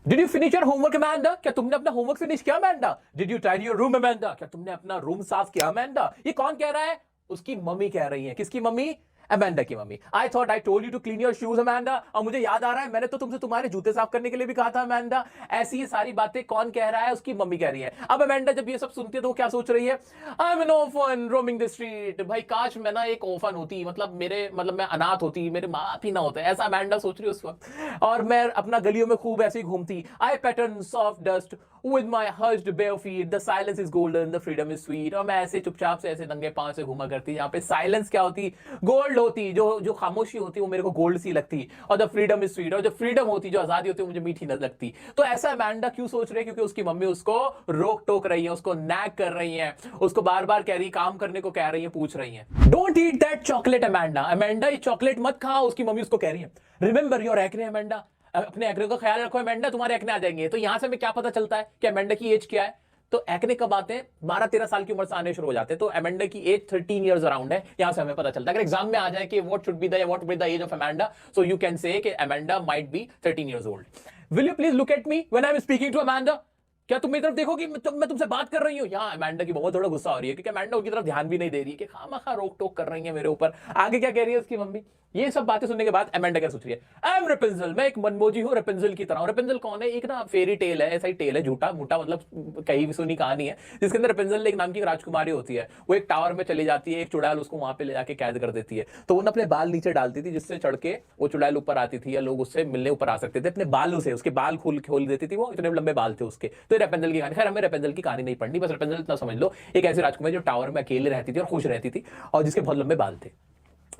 Speaker 1: Did you finish your homework, Amanda? क्या तुमने अपना होमवर्क फिनिश किया Amanda? Did you tidy your room, Amanda? क्या तुमने अपना रूम साफ किया Amanda? ये कौन कह रहा है? उसकी मम्मी कह रही है। किसकी मम्मी? अमेंडा की mummy. I thought I told you to clean your shoes, Amanda. और मुझे याद आ रहा है, मैंने तो तुमसे तुम्हारे जूते साफ करने के लिए भी कहा था अमेंडा। ऐसी ये सारी बातें कौन कह रहा है? उसकी मम्मी कह रही है। अब अमेंडा जब ये सब सुनती है तो वो क्या सोच रही है? I am N orphan roaming the street. भाई काश मैं ना एक ऑर्फन होती, मतलब मैं अनाथ होती, मेरे माँ बाप ही ना होते, ऐसा अमेंडा सोच रही है उस वक्त। और मैं अपना गलियों में खूब ऐसे ही घूमती। I pattern soft dust with my hushed bare feet, the silence is golden, the freedom is sweet। और मैं ऐसे चुपचाप से ऐसे नंगे पांव से घूमा करती, यहाँ पे साइलेंस क्या होती? गोल्ड होती। जो खामोशी होती वो मेरे को गोल्ड सी लगती, और द फ्रीडम इज स्वीट, और जो फ्रीडम होती, जो आजादी होती है, मुझे मीठी न लगती। तो ऐसा अमेंडा क्यों सोच रही है? क्योंकि उसकी मम्मी उसको रोक टोक रही है, उसको नैग कर रही है, उसको बार बार कह रही, काम करने को कह रही है, पूछ रही है। Don't eat that chocolate Amanda, Amanda ये चॉकलेट मत खाओ, उसकी मम्मी उसको कह रही है। रिमेंबर योर एक्ने अमेंडा, अपने एक्ने का ख्याल रखो अमेंडा, तुम्हारे एक्ने आ जाएंगे। तो यहां से हमें क्या पता चलता है कि अमेंडा की एज क्या है? तो एक्ने कब आते हैं? 12-13 साल की उम्र से आने शुरू हो जाते हैं। तो अमेंडा की एज 13 इयर्स अराउंड है, यहां से हमें पता चलता है। अगर एग्जाम में आ जाए कि what should be the age of Amanda, so you can say कि Amanda might be 13 years old. Will you please look at me when I am speaking to Amanda? क्या तुम मेरी तरफ देखोगी मैं तुमसे बात कर रही हूँ? यहाँ अमेंडा की बहुत थोड़ा गुस्सा हो रही है, क्योंकि अमेंडा उनकी तरफ ध्यान भी नहीं दे रही है कि खामखा रोक टोक कर रही है मेरे ऊपर। आगे क्या कह रही है उसकी मम्मी? ये सब बातें सुनने के बाद अमेंडा क्या सोच रही है? आई एम रेपेंजल, मैं एक मनमोजी हूँ रेपेंजल की तरह। रेपेंजल कौन है? एक ना फेरी टेल है, ऐसा ही टेल है, झूठा मूठा, मतलब कहीं भी सुनी कहानी है, जिसके अंदर रेपेंजल एक नाम की राजकुमारी होती है। वो एक टावर में चली जाती है, एक चुड़ैल उसको वहां पे ले जाके कैद कर देती है। तो वो अपने बाल नीचे डालती थी, जिससे चढ़ के वो चुड़ैल ऊपर आती थी, या लोग उससे मिलने ऊपर आ सकते थे अपने बालों से। उसके बाल खोल देती थी, वो इतने लंबे बाल थे उसके। तो रेपेंजल की कहानी। खैर हमें रेपेंजल की कहानी नहीं पढ़नी, बस रेपेंजल इतना समझ लो, एक ऐसी राजकुमारी जो टावर में अकेले रहती थी और खुश रहती थी, और जिसके बहुत लंबे बाल थे।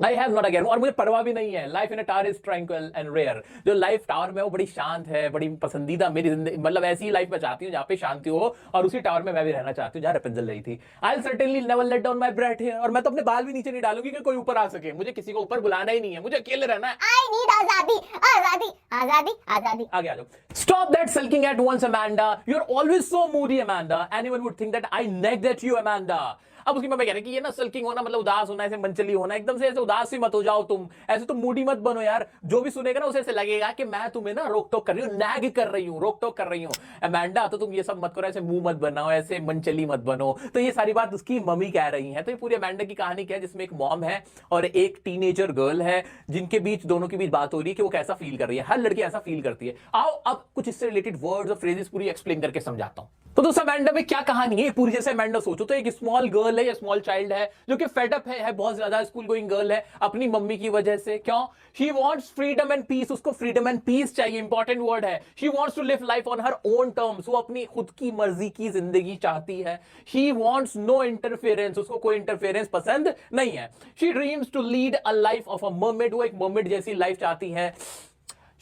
Speaker 1: I have not again, और मुझे परवाह भी नहीं है। Life in a tower is tranquil and rare. जो लाइफ टावर में वो बड़ी शांत है, बड़ी पसंदीदा मेरी जिंदगी, मतलब ऐसी ही लाइफ में चाहती हूँ जहाँ पे शांति हो, और उसी टावर में मैं भी रहना चाहती हूँ जहाँ रेपेंजल रही थी। I will certainly never let down my breath here, और मैं तो अपने बाल भी नीचे नहीं डालूंगी कि कोई ऊपर आ सके। मुझे किसी को ऊपर बुलाना ही नहीं है, मुझे अकेले रहना है।
Speaker 2: I need आजादी, आजादी, आजादी, आजादी।
Speaker 1: आगे आ जाओ। Stop that sulking at once, Amanda. You're always so moody, Amanda. Anyone would think that I nagged at you, Amanda. अब उसकी मम्मी कह रही कि ये ना सल्किंग होना मतलब उदास होना, ऐसे मनचली होना, एकदम से ऐसे उदास ही मत हो जाओ तुम, ऐसे तुम मूडी मत बनो यार। जो भी सुनेगा ना उसे ऐसे लगेगा कि मैं तुम्हें ना रोक टोक कर रही हूँ, नैग कर रही हूँ, रोक टोक कर रही हूँ। अमेंडा तो तुम ये सब मत करो, ऐसे मुंह मत बनाओ, ऐसे मनचली मत बनो। तो ये सारी बात उसकी मम्मी कह रही है। तो ये पूरी अमेंडा की कहानी क्या है, जिसमें एक मॉम है और एक टीनेजर गर्ल है, जिनके बीच, दोनों के बीच बात हो रही है कि वो कैसा फील कर रही है। हर लड़की ऐसा फील करती है। आओ अब कुछ इससे रिलेटेड वर्ड्स और फ्रेजेस पूरी एक्सप्लेन करके समझाता हूं। तो दोस्तों अमेंडा में क्या कहानी है पूरी, जैसे अमेंडा सोचो तो एक स्मॉल गर्ल है या स्मॉल चाइल्ड है जो कि फेड अप है बहुत ज्यादा, स्कूल गोइंग गर्ल है अपनी मम्मी की वजह से। क्यों? She wants freedom and peace, उसको फ्रीडम एंड पीस चाहिए, इंपॉर्टेंट वर्ड है। She wants to live life on her own terms, वो अपनी खुद की मर्जी की जिंदगी चाहती है। शी वांट्स नो इंटरफेरेंस, उसको कोई इंटरफेरेंस पसंद नहीं है। She dreams to lead a life of a mermaid, वो एक मर्मेड जैसी लाइफ चाहती है।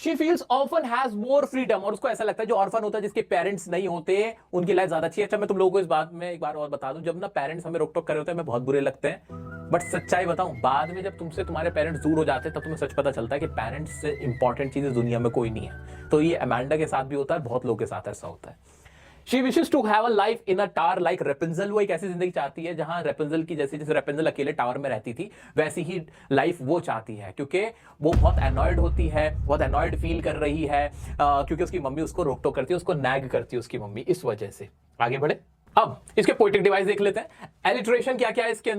Speaker 1: She feels orphan has more freedom, और उसको ऐसा लगता है जो ऑर्फन होता है, जिसके पेरेंट्स नहीं होते, उनकी लाइफ ज्यादा अच्छी है। अच्छा मैं तुम लोगों को इस बात में एक बार और बता दूं, जब ना पेरेंट्स हमें रोक टोक कर रहे होते हैं हमें बहुत बुरे लगते हैं, बट सच्चाई बताऊं, बाद में जब तुमसे तुम्हारे पेरेंट्स दूर हो जाते हैं तब तुम्हें सच पता चलता है कि पेरेंट्स से इंपॉर्टेंट चीजें दुनिया में कोई नहीं है। तो ये अमेंडा के साथ भी होता है, बहुत लोगों के साथ ऐसा होता है। She wishes to have a life in a tower like Rapunzel, वो एक ऐसी जिंदगी चाहती है जहां रेपेंजल की जैसे रेपेंजल अकेले टावर में रहती थी वैसी ही लाइफ वो चाहती है, क्योंकि वो बहुत एनॉयड होती है, बहुत एनॉयड फील कर रही है, क्योंकि उसकी मम्मी उसको रोक टोक करती है, उसको नैग करती है उसकी मम्मी, इस वजह से। आगे बढ़े। अब इसके पोएटिक डिवाइस देख लेते हैं। एलिटरेशन क्या क्या है इसके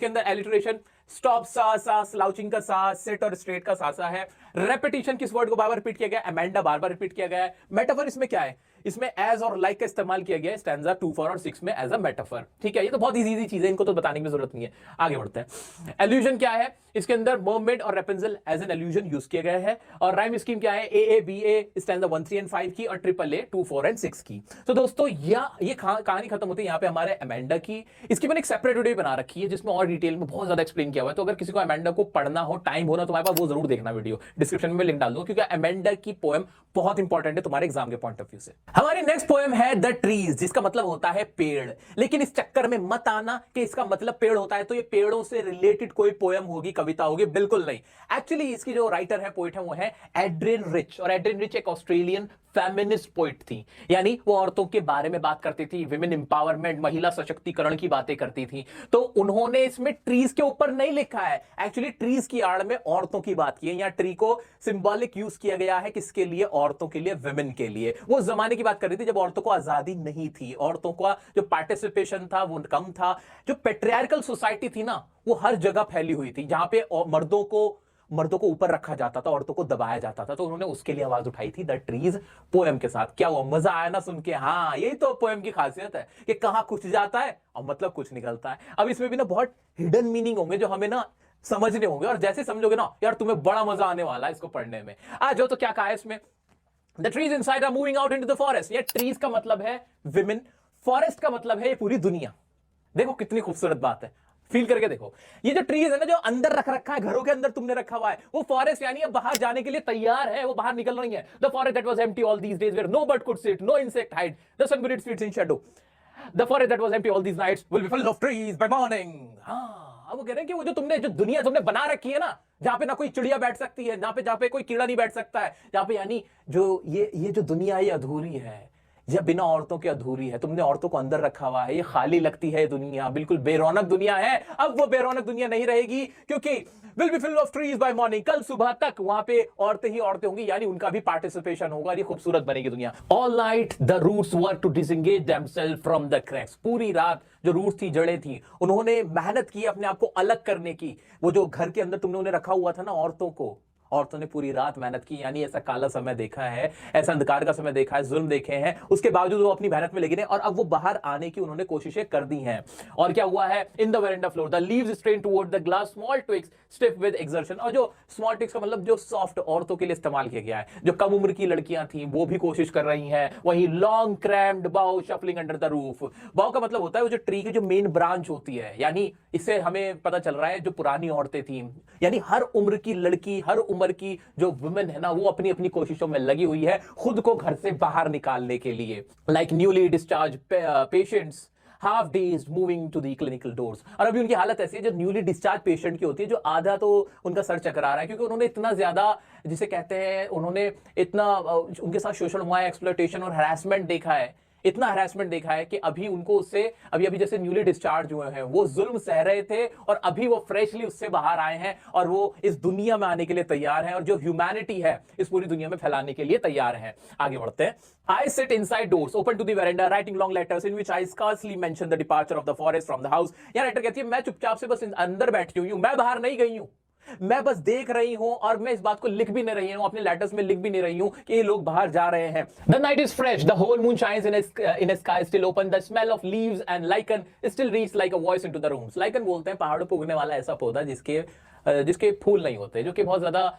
Speaker 1: अंदर एलिटरेशन स्टॉप सा, स्लाउचिंग का सा, सिट और स्ट्रेट का सा है। रेपिटेशन, किस वर्ड को बार बार रिपीट किया गया, अमेंडा बार बार रिपीट किया गया है। मेटाफर इसमें क्या है, इसमें एज और लाइक का इस्तेमाल किया गया है स्टैंजा 2, 4 और 6 में एज अ मेटाफर। ठीक है, ये तो बहुत इजी चीज है, इनको तो बताने की जरूरत नहीं है। आगे बढ़ते हैं। एल्यूजन क्या है, इसके अंदर मर्मेड और Rapunzel as an allusion use किया गया है। और राइम स्कीम क्या है, A B A stanza 1, 3 and 5 की और ट्रिपल ए 2, 4 एंड 6 की। तो दोस्तों ये कहानी खत्म होती है यहाँ पे हमारे अमेंडा की। इसकी मैंने एक सेपरेट वीडियो बना रखी है जिसमें और डिटेल में बहुत ज्यादा एक्सप्लेन किया हुआ है। तो अगर किसी को अमेंडा को पढ़ना हो, टाइम हो ना, तुम्हारे पास वो जरूर देखना वीडियो, डिस्क्रिप्शन में लिंक डाल दूं, क्योंकि अमेंडा की पोएम बहुत इंपॉर्टेंट है तुम्हारे एग्जाम के पॉइंट ऑफ व्यू से। हमारी नेक्स्ट पोएम है द ट्रीज, जिसका मतलब होता है पेड़। लेकिन इस चक्कर में मत आना कि इसका मतलब पेड़ होता है तो ये पेड़ों से रिलेटेड कोई पोएम होगी, कविता होगी, बिल्कुल नहीं। एक्चुअली इसकी जो राइटर है, पोइट है, वो है एड्रियन रिच। और एड्रियन रिच एक ऑस्ट्रेलियन फेमिनिस्ट पोइट थी, यानी वो औरतों के बारे में बात करती थी, विमेन एम्पावरमेंट, महिला सशक्तिकरण की बातें करती थी। तो उन्होंने इसमें ट्रीज के ऊपर नहीं लिखा है, एक्चुअली ट्रीज की आड़ में औरतों की बात की है। यहाँ ट्री को सिंबॉलिक यूज किया गया है, किसके लिए, औरतों के लिए, विमेन के लिए। वो जमाने की बात कर रही थी जब औरतों को आजादी नहीं थी, औरतों का जो पार्टिसिपेशन था वो कम था। जो पेट्रियार्कल सोसाइटी थी ना, वो हर जगह फैली हुई थी, जहां पे मर्दों को ऊपर रखा जाता था, औरतों को दबाया जाता था। तो उन्होंने उसके लिए आवाज उठाई थी द ट्रीज पोएम के साथ। क्या हुआ, मजा आया ना सुन के? हाँ, यही तो पोएम की खासियत है कि कहां कुछ जाता है और मतलब कुछ निकलता है। अब इसमें भी ना बहुत हिडन मीनिंग होंगे जो हमें ना समझने होंगे, और जैसे समझोगे ना यार, तुम्हें बड़ा मजा आने वाला है इसको पढ़ने में। आज तो क्या कहा है इसमें, the trees inside are moving out into the forest. ये ट्रीज का मतलब है विमेन, फॉरेस्ट का मतलब है ये पूरी दुनिया। देखो कितनी खूबसूरत बात है, फील करके देखो। ये जो ट्रीज है ना, जो अंदर रख रखा है, घरों के अंदर तुमने रखा हुआ है, वो फॉरेस्ट यानी अब बाहर जाने के लिए तैयार है, वो बाहर निकल रही है। The forest that was empty all these days where no bird could sit, no insect hide, the sun could it feets in shadow, the forest that was empty all these nights will be full of trees by morning. हाँ, अब वो कह रहे हैं कि वो जो दुनिया तुमने बना रखी है ना, जहां पे ना कोई चिड़िया बैठ सकती है, जहां पे कोई कीड़ा नहीं बैठ सकता है, जहां पे यानी जो ये जो दुनिया ये अधूरी है, यह बिना औरतों के अधूरी है। तुमने औरतों को अंदर रखा हुआ है, ये खाली लगती है दुनिया, बिल्कुल बेरौनक दुनिया है। अब वो बेरौनक दुनिया नहीं रहेगी, क्योंकि will be full of trees by morning. कल सुबह तक वहां पे औरतें ही औरतें होंगी, यानी उनका भी पार्टिसिपेशन होगा, ये खूबसूरत बनेगी दुनिया। All night the roots work to disengage themselves from the cracks. पूरी रात जो रूट्स थी, जड़ें थी, उन्होंने मेहनत की अपने आप को अलग करने की। वो जो घर के अंदर तुमने उन्हें रखा हुआ था ना, औरतों ने पूरी रात मेहनत की, यानी ऐसा काला समय देखा है, ऐसा अंधकार का समय देखा है, जुल्म देखे हैं, उसके बावजूद वो अपनी मेहनत में लगे रहे और अब वो बाहर आने की उन्होंने कोशिशें कर दी हैं। और क्या हुआ है, in the veranda floor the leaves strain toward the glass, small twigs stiff with exertion. और जो स्मॉल ट्विग्स का मतलब जो सॉफ्ट औरतों के लिए इस्तेमाल किया गया है, जो कम उम्र की लड़कियां थी वो भी कोशिश कर रही हैं। वही लॉन्ग क्रैम्ड बाउ शफलिंग अंडर द रूफ। बाउ का मतलब होता है वो जो ट्री की जो मेन ब्रांच होती है, यानी इससे हमें पता चल रहा है जो पुरानी औरतें थी, यानी हर उम्र की लड़की, हर उम्र की जो वुमेन है ना, वो अपनी अपनी कोशिशों में लगी हुई है खुद को घर से बाहर निकालने के लिए। Like newly discharge patients half daze moving to the clinical doors. और अभी उनकी हालत ऐसी है, जो न्यूली डिस्चार्ज पेशेंट की होती है, जो आधा तो उनका सर चकरा रहा है, क्योंकि उन्होंने इतना ज्यादा, जिसे कहते हैं, उन्होंने इतना उनके साथ शोषण हुआ है, एक्सप्लॉयटेशन और हैरेसमेंट देखा है, इतना हरासमेंट देखा है कि अभी उनको उससे अभी जैसे न्यूली डिस्चार्ज हुए हैं, वो जुल्म सह रहे थे और अभी वो फ्रेशली उससे बाहर आए हैं और वो इस दुनिया में आने के लिए तैयार हैं और जो ह्यूमैनिटी है इस पूरी दुनिया में फैलाने के लिए तैयार हैं। आगे बढ़ते हैं। I sit inside doors, open to the veranda, writing long letters in which I scarcely mention the departure of the forest from the house। यार राइटर कहती है, मैं चुपचाप से बस अंदर बैठी हुई हूं, मैं बाहर नहीं गई हूं, मैं बस देख रही हूं और मैं इस बात को लिख भी नहीं रही हूं, अपने लेटर्स में लिख भी नहीं रही हूं कि ये लोग बाहर जा रहे हैं। The night is fresh, the whole moon shines in a sky still open, the smell of leaves and lichen still reaches like a voice into the rooms। lichen बोलते हैं पहाड़ों पर उगने वाला ऐसा पौधा जिसके फूल नहीं होते, जो कि बहुत ज्यादा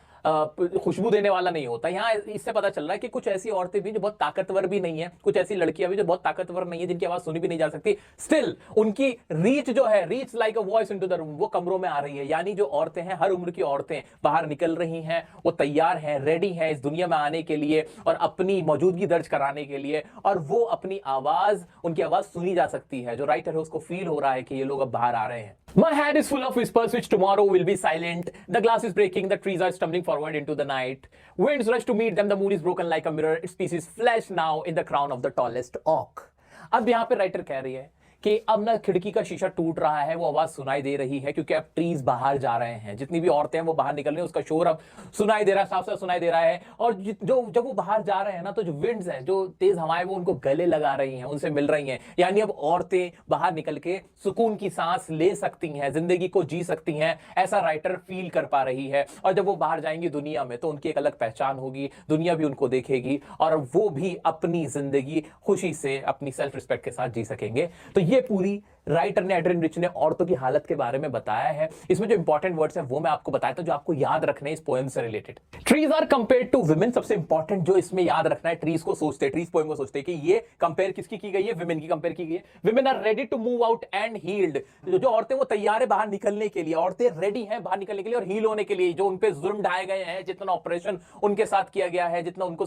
Speaker 1: खुशबू देने वाला नहीं होता। यहाँ इससे पता चल रहा है कि कुछ ऐसी औरतें भी जो बहुत ताकतवर भी नहीं है, कुछ ऐसी लड़कियां भी जो बहुत ताकतवर नहीं है, जिनकी आवाज सुनी भी नहीं जा सकती, स्टिल उनकी रीच जो है, reach like a voice into the room, वो कमरों में आ रही है। यानी जो औरतें हैं, हर उम्र की औरतें बाहर निकल रही हैं, वो तैयार हैं, रेडी हैं इस दुनिया में आने के लिए और अपनी मौजूदगी दर्ज कराने के लिए, और वो अपनी आवाज, उनकी आवाज सुनी जा सकती है। जो राइटर है उसको फील हो रहा है कि ये लोग अब बाहर आ रहे हैं। My head is full of whispers which tomorrow will be silent. The glass is breaking, the trees are stumbling forward into the night. Winds rush to meet them, the moon is broken like a mirror. Its pieces flash now in the crown of the tallest oak. अब यहाँ पे writer कह रही है कि अब ना खिड़की का शीशा टूट रहा है, वो आवाज सुनाई दे रही है क्योंकि अब ट्रीज बाहर जा रहे हैं, जितनी भी औरतें हैं वो बाहर निकल रही हैं, उसका शोर अब सुनाई दे रहा है, साफ साफ सुनाई दे रहा है। और जो जब वो बाहर जा रहे हैं ना, तो जो विंड्स हैं, जो तेज हवाएं, वो उनको गले लगा रही हैं, उनसे मिल रही हैं। यानी अब औरतें बाहर निकल के सुकून की सांस ले सकती हैं, जिंदगी को जी सकती हैं, ऐसा राइटर फील कर पा रही है। और जब वो बाहर जाएंगी दुनिया में तो उनकी एक अलग पहचान होगी, दुनिया भी उनको देखेगी और वो भी अपनी जिंदगी खुशी से अपनी सेल्फ रिस्पेक्ट के साथ जी सकेंगे। तो ये पूरी राइटर ने, एड्रियन रिच ने औरतों की हालत के बारे में बताया है। इसमें जो इंपॉर्टेंट वर्ड्स हैं वो मैं आपको बताया था, जो आपको याद रखने इस पोएम से related. Trees are compared to women. सबसे इंपॉर्टेंट जो इसमें याद रखना है, ट्रीज को सोचते, ट्रीज पोएम को सोचते कि ये कंपेयर किसकी की गई है, विमेन की कंपेयर की गई है। Women are ready to move out and healed. जो औरतें वो तैयार है बाहर निकलने के लिए, औरतें रेडी हैं बाहर निकलने के लिए और हील होने के लिए। जो उनपे जुल्म ढाए गए हैं, जितना ऑपरेशन उनके साथ किया गया है, जितना उनको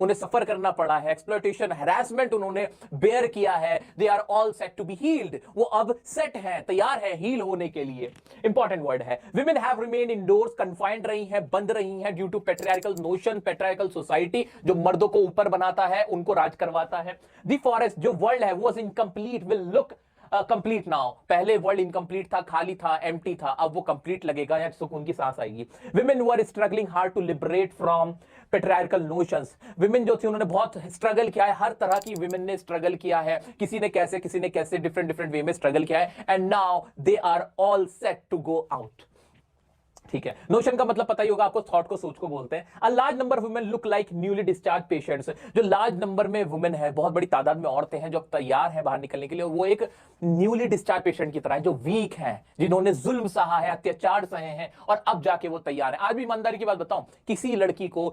Speaker 1: उन्हें सफर करना पड़ा है, एक्सप्लॉयटेशन, हैरेसमेंट उन्होंने बेयर किया है, they are all set to be healed. वो अब है, तैयार है हील होने के लिए। इंपॉर्टेंट वर्ड है। Women have remain indoors, confined रही हैं, बंद रही हैं due to patriarchal notion, patriarchal society जो मर्दों को ऊपर बनाता है, उनको राज करवाता है। द फॉरेस्ट, जो वर्ल्ड है वो incomplete, will look complete now. पहले वर्ल्ड इनकम्प्लीट था, खाली था, एम्प्टी था, अब वो कंप्लीट लगेगा या सुकून की सांस आएगी। Women were struggling hard to liberate from patriarchal notions. Women जो थी उन्होंने बहुत स्ट्रगल किया है, हर तरह की विमेन ने स्ट्रगल किया है, किसी ने कैसे डिफरेंट वे में स्ट्रगल किया है। And now they are all set to go out. ठीक है, नोशन का मतलब पता ही होगा आपको, थॉट को, सोच को बोलते हैं। A large number of women look like newly discharge patients. जो लार्ज नंबर में वुमेन है, बहुत बड़ी तादाद में औरतें हैं जो तैयार हैं बाहर निकलने के लिए, वो एक न्यूली डिस्चार्ज पेशेंट की तरह है, जो वीक हैं, जिन्होंने जुल्म सहा है, अत्याचार सहे हैं और अब जाके वो तैयार है। आज भी ईमानदारी की बात बताऊं, किसी लड़की को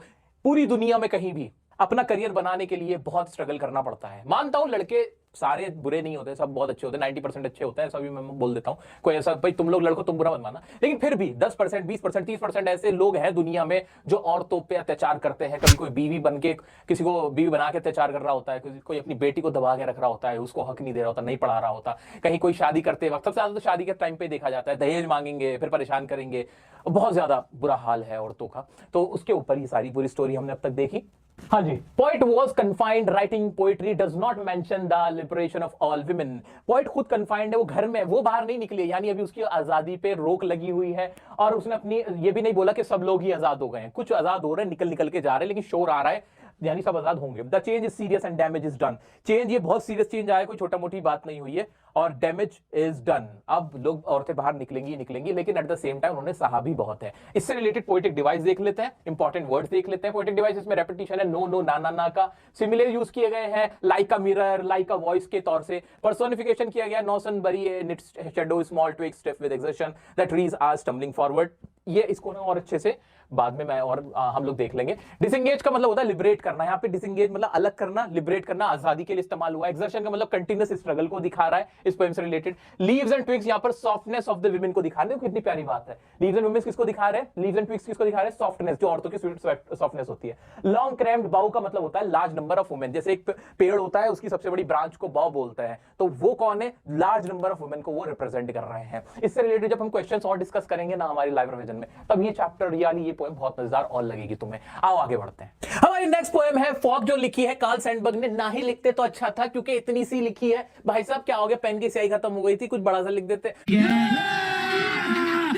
Speaker 1: पूरी दुनिया में कहीं भी अपना करियर बनाने के लिए बहुत स्ट्रगल करना पड़ता है। मानता हूं लड़के सारे बुरे नहीं होते, सब बहुत अच्छे होते हैं, 90% अच्छे होते हैं, सभी मैं बोल देता हूं। कोई ऐसा भाई तुम लोग लड़कों तुम बुरा मत मानना, लेकिन फिर भी 10%, 20%, 30% ऐसे लोग हैं दुनिया में जो औरतों पे अत्याचार करते हैं। कभी कोई बीवी बन के किसी को बीवी बना के अत्याचार कर रहा होता है, कोई अपनी बेटी को दबा के रख रहा होता है, उसको हक नहीं दे रहा होता, नहीं पढ़ा रहा होता। कहीं कोई शादी करते वक्त, सबसे ज्यादा तो शादी के टाइम पे देखा जाता है, दहेज मांगेंगे, फिर परेशान करेंगे, बहुत ज्यादा बुरा हाल है औरतों का। तो उसके ऊपर ही सारी पूरी स्टोरी हमने अब तक देखी। हाँ जी, poet was confined, writing poetry does not mention the liberation of all women. Poet खुद कन्फाइंड है, वो घर में, वो बाहर नहीं निकली, यानी अभी उसकी आजादी पे रोक लगी हुई है। और उसने अपनी ये भी नहीं बोला कि सब लोग ही आजाद हो गए हैं, कुछ आजाद हो रहे हैं, निकल के जा रहे हैं, लेकिन शोर आ रहा है, यानी सब आजाद होंगे। The change is serious and damage is done. Change, ये बहुत सीरियस चेंज आया, कोई छोटा मोटी बात नहीं हुई है, और डैमेज इज डन। अब लोग, औरतें बाहर निकलेंगी, लेकिन एट द सेम टाइम उन्होंने सहा भी बहुत है। इससे रिलेटेड पोएटिक डिवाइस देख लेते हैं, इंपॉर्टेंट वर्ड्स देख लेते हैं। पोएटिक डिवाइस में रेपिटेशन है, नो नो, ना ना ना का सिमिलर यूज किए गए हैं, like a mirror, like a voice के तौर से। पर्सोनिफिकेशन किया गया, no sun bury in its shadow, small twig step with exertion, the trees are stumbling forward. ये इसको ना और अच्छे से बाद में मैं और हम लोग देख लेंगे। डिसएंगेज का मतलब होता है लिबरेट करना, यहाँ पे डिसएंगेज मतलब अलग करना, लिबरेट करना आजादी के लिए इस्तेमाल हुआ। एक्सर्शन का मतलब कंटिन्यूअस स्ट्रगल को दिखा रहा है इस पोएम से रिलेटेड। लीव्स एंड ट्विग्स यहाँ पर सॉफ्टनेस ऑफ द विमेन को दिखा रहे हैं, कितनी प्यारी बात है। लीव्स एंड वुमेन किसको दिखा रहे हैं, लीव्स एंड ट्विग्स किसको दिखा रहे हैं, सॉफ्टनेस, जो औरतों की सॉफ्टनेस होती है। लॉन्ग क्रैम्ड बाउ का मतलब होता है लार्ज नंबर ऑफ वुमेन, जैसे एक पेड़ होता है उसकी सबसे बड़ी ब्रांच को बाउ बोलते हैं, तो वो कौन है, लार्ज नंबर ऑफ वुमेन को वो रिप्रेजेंट कर रहे हैं। इससे रिलेटेड जब हम क्वेश्चंस और डिस्कस करेंगे ना हमारी लाइव रिवीजन में, तब ये चैप्टर यानी ये पोएम बहुत मजेदार और लगेगी तुम्हें। आओ आगे बढ़ते हैं। हमारी नेक्स्ट पोएम है फॉग, जो लिखी है कार्ल सैंडबर्ग ने। ना ही लिखते तो अच्छा था, क्योंकि इतनी सी लिखी है। भाई साहब क्या हो गया, पेन की स्याही खत्म हो गई थी, कुछ बड़ा सा लिख देते।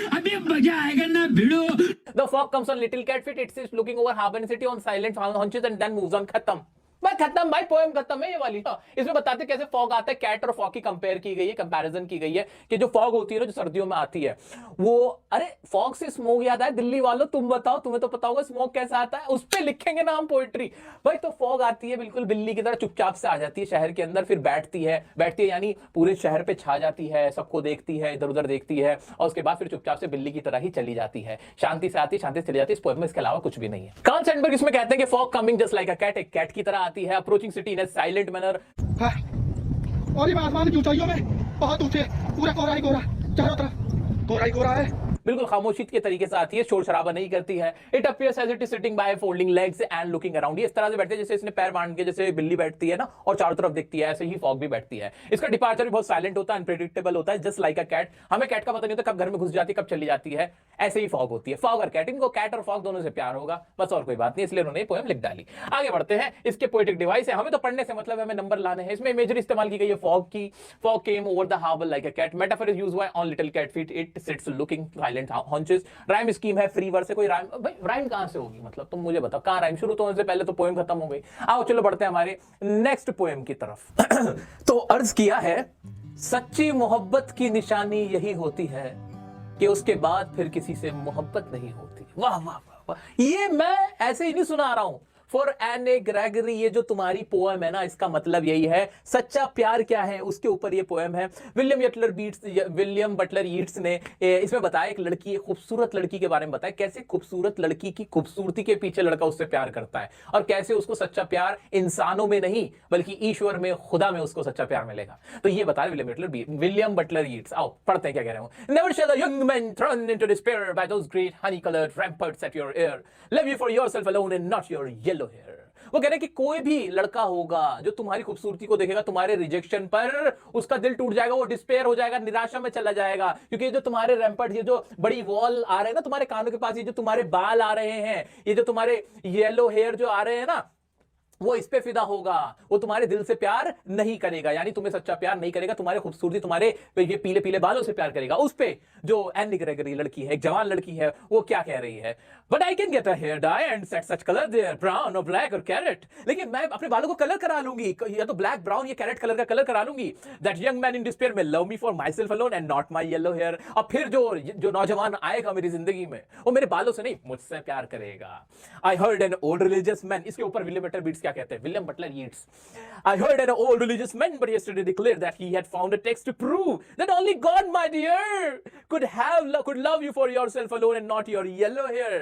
Speaker 1: अभी मजा आएगा ना भिड़ो। The fog comes on little cat feet, it sits looking over Harbin City on silent haunches and then moves on। खत्म भाई, खत्म भाई, पोएम खत्म है ये वाली। हाँ, इसमें बताते कैसे फॉग आता है, कैट और फॉग की कंपेयर की गई है, कंपैरिजन की गई है कि जो फॉग होती है ना, जो सर्दियों में आती है वो, अरे फॉग से स्मोक याद है, दिल्ली वालों तुम बताओ, तुम्हें तो पता होगा स्मोक कैसा आता है, उस पे लिखेंगे ना हम पोएट्री। भाई तो फॉग आती है बिल्कुल बिल्ली की तरह, चुपचाप से आ जाती है शहर के अंदर, फिर बैठती है यानी पूरे शहर पे छा जाती है, सबको देखती है, इधर उधर देखती है, और उसके बाद फिर चुपचाप से बिल्ली की तरह ही चली जाती है, शांति से आती है, शांति से चली जाती है। इस पोएम में इसके अलावा कुछ भी नहीं है। कार्ल सैंडबर्ग इसमें कहते हैं कि fog coming just like a cat, एक कैट की तरह आती है, approaching city in a silent manner.
Speaker 3: और ये आसमान की ऊंचाइयों में बहुत ऊंचे, पूरा कोहरा ही कोहरा, चारों तरफ कोहरा ही कोहरा है।
Speaker 1: बिल्कुल खामोशी के तरीके से आती है, शोर शराबा नहीं करती है। It appears as it is sitting by folding legs and looking around. ये इस तरह से बैठते हैं जैसे इसने पैर बांध के, जैसे बिल्ली बैठती है ना और चारों तरफ देखती है, ऐसे ही फॉग भी बैठती है। इसका डिपार्चर भी बहुत साइलेंट होता है, अनप्रेडिक्टेबल होता है, जस्ट लाइक अ कैट। हमें कैट का पता नहीं होता कब घर में घुस जाती है, कब चली जाती है, ऐसे ही फॉग होती है। फॉग और कैट, इनको कैट और फॉग दोनों से प्यार होगा, बस और कोई बात नहीं, इसलिए उन्होंने पोएम लिख डाली। आगे बढ़ते हैं। इसके पोएटिक डिवाइस है, हमें तो पढ़ने से मतलब है, हमें नंबर लाने हैं। इसमें इमेजरी इस्तेमाल की गई है फॉग की। Fog came over the harbour like a cat. Metaphor is used by on little cat feet, it sits looking silent haunches. Rhyme scheme है फ्री वर्ड से। कोई राइम, भाई राइम कहां से होगी, मतलब तुम मुझे बताओ कहां राइम शुरू तो होने से पहले तो पोएम खत्म हो गई। आओ चलो बढ़ते हैं हमारे नेक्स्ट पोएम की तरफ। तो अर्ज किया है, सच्ची मोहब्बत की निशानी यही होती है कि उसके बाद फिर किसी से मोहब्बत नहीं होती। वाह वाह वाह वाह, ये मैं ऐसे ही नहीं सुना रहा हूं। फॉर एने ग्रेगरी, ये जो तुम्हारी पोएम है ना, इसका मतलब यही है सच्चा प्यार क्या है, उसके ऊपर ये पोएम है। विलियम बटलर यीट्स ने इसमें बताया एक लड़की, खूबसूरत लड़की के बारे में बताया, कैसे खूबसूरत लड़की की खूबसूरती के पीछे लड़का उससे प्यार करता है और कैसे उसको सच्चा प्यार इंसानों में नहीं बल्कि ईश्वर में, खुदा में उसको सच्चा प्यार मिलेगा। तो ये बता रहे विलियम बटलर यीट्स। आओ पढ़ते हैं क्या कह रहे हो। Never shall a young man thrown into despair by those great honey coloured ramparts at your ear, love you for yourself alone and not your yellow hair. वो कह रहे हैं कि कोई भी लड़का होगा जो तुम्हारी खूबसूरती को देखेगा, तुम्हारे रिजेक्शन पर उसका दिल टूट जाएगा, वो डिस्पेयर हो जाएगा, निराशा में चला जाएगा। क्योंकि ये जो तुम्हारे रैम्पर्ट, ये जो बड़ी वॉल आ रहे हैं ना तुम्हारे कानों के पास, ये जो तुम्हारे बाल आ रहे हैं, ये जो तुम्हारे येलो हेयर जो आ रहे हैं ना, वो इस पे फिदा होगा, वो तुम्हारे दिल से प्यार नहीं करेगा, यानी तुम्हें सच्चा प्यार नहीं करेगा, तुम्हारे खूबसूरती, तुम्हारे ये पीले पीले बालों से प्यार करेगा। उस पे जो एनी ग्रेगरी लड़की है, एक जवान लड़की है, वो क्या कह रही है, but I can get a hair dye and set such colour there, brown और ब्लैक और कैरेट। लेकिन मैं अपने बालों को कलर करा लूंगी, या तो ब्लैक, ब्राउन या कैरेट कलर का कलर करा लूंगी। That young man in despair में love me for myself alone and not my yellow hair. और फिर जो नौजवान आएगा मेरी जिंदगी में, वो मेरे बालों से नहीं, मुझसे प्यार करेगा। I heard an old religious man, इसके ऊपर विलियम बटलर बीट्स क्या कहते हैं, William Butler Yeats. I heard an old religious man but yesterday declared that he had found a text to prove that only God, my dear, could love you for yourself alone and not your yellow hair.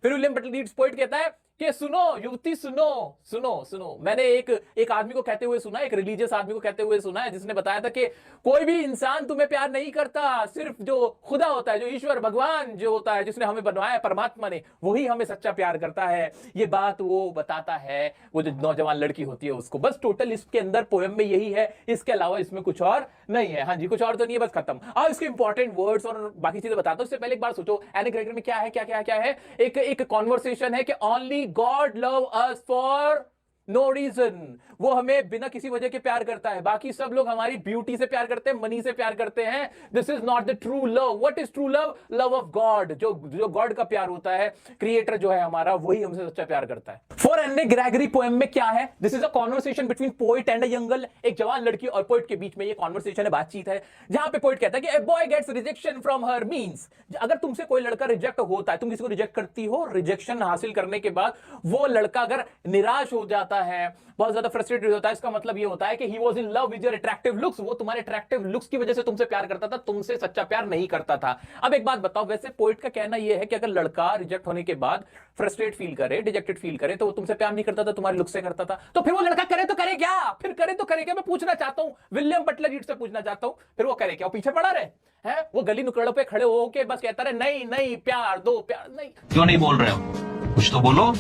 Speaker 1: फिर William Butler Yeats poet कहता है कि सुनो युवती, सुनो सुनो सुनो। मैंने एक आदमी को कहते हुए सुना, एक रिलीजियस आदमी को कहते हुए सुना है, जिसने बताया था कि कोई भी इंसान तुम्हें प्यार नहीं करता, सिर्फ जो खुदा होता है, जो ईश्वर भगवान जो होता है, जिसने हमें बनवाया, परमात्मा ने, वही हमें सच्चा प्यार करता है। ये बात वो बताता है, वो जो नौजवान लड़की होती है उसको। बस टोटल इसके अंदर पोएम में यही है, इसके अलावा इसमें कुछ और नहीं है। हाँ जी, कुछ और तो नहीं है, बस खत्म। अब इसके इंपॉर्टेंट वर्ड्स और बाकी चीजें बताता हूं। उससे पहले एक बार सोचो, एनी ग्रेगरी में क्या है, क्या क्या क्या है। एक कॉन्वर्सेशन है कि only God love us for no reason. वो हमें बिना किसी वजह के प्यार करता है, बाकी सब लोग हमारी ब्यूटी से प्यार करते हैं, मनी से प्यार करते हैं। This is not the true love. What is true love? Love of God, जो गॉड का प्यार होता है, क्रिएटर जो है हमारा, वही हमसे सच्चा प्यार करता है। फॉर एने ग्रेगरी पोएम में क्या है, this is a conversation between poet and a young girl. एक जवान लड़की और पोएट के बीच में ये कॉन्वर्सेशन है, बातचीत है, जहां पे पोएट कहता है कि a boy gets rejection from her means. अगर तुमसे कोई लड़का रिजेक्ट होता है, तुम किसी को रिजेक्ट करती हो, रिजेक्शन हासिल करने के बाद वो लड़का अगर निराश हो जाता है, बहुत ज्यादा फ्रस्ट्रेटेड होता है, इसका मतलब ये होता है कि he was in love with your attractive looks. वो तुम्हारे अट्रैक्टिव लुक्स की वजह से तुमसे प्यार करता था, तुमसे सच्चा प्यार नहीं करता था। अब एक बात बताओ, वैसे पोएट का कहना यह है कि अगर लड़का रिजेक्ट होने के बाद फ्रस्ट्रेट फील करे, डिजेक्टेड फील करे, तो वो तुमसे प्यार नहीं करता था, तुम्हारे लुक से करता था। तो फिर वो लड़का करे तो करे क्या, फिर करे तो करे क्या? मैं पूछना चाहता हूं, विलियम बटलर यीट्स से पूछना चाहता हूं, फिर वो करे क्या? वो पीछे पड़ा रहे हैं, वो गली नुकड़ों पे खड़े होके बस कहता रहे नहीं नहीं प्यार दो, प्यार नहीं।
Speaker 3: क्यों नहीं बोल रहे हो, कुछ तो बोलो।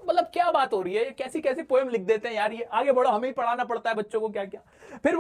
Speaker 1: मतलब क्या बात हो रही है, कैसी कैसी पोएम लिख देते हैं यार ये। आगे बढ़ो, हमें ही पढ़ाना पड़ता है बच्चों को क्या क्या। फिर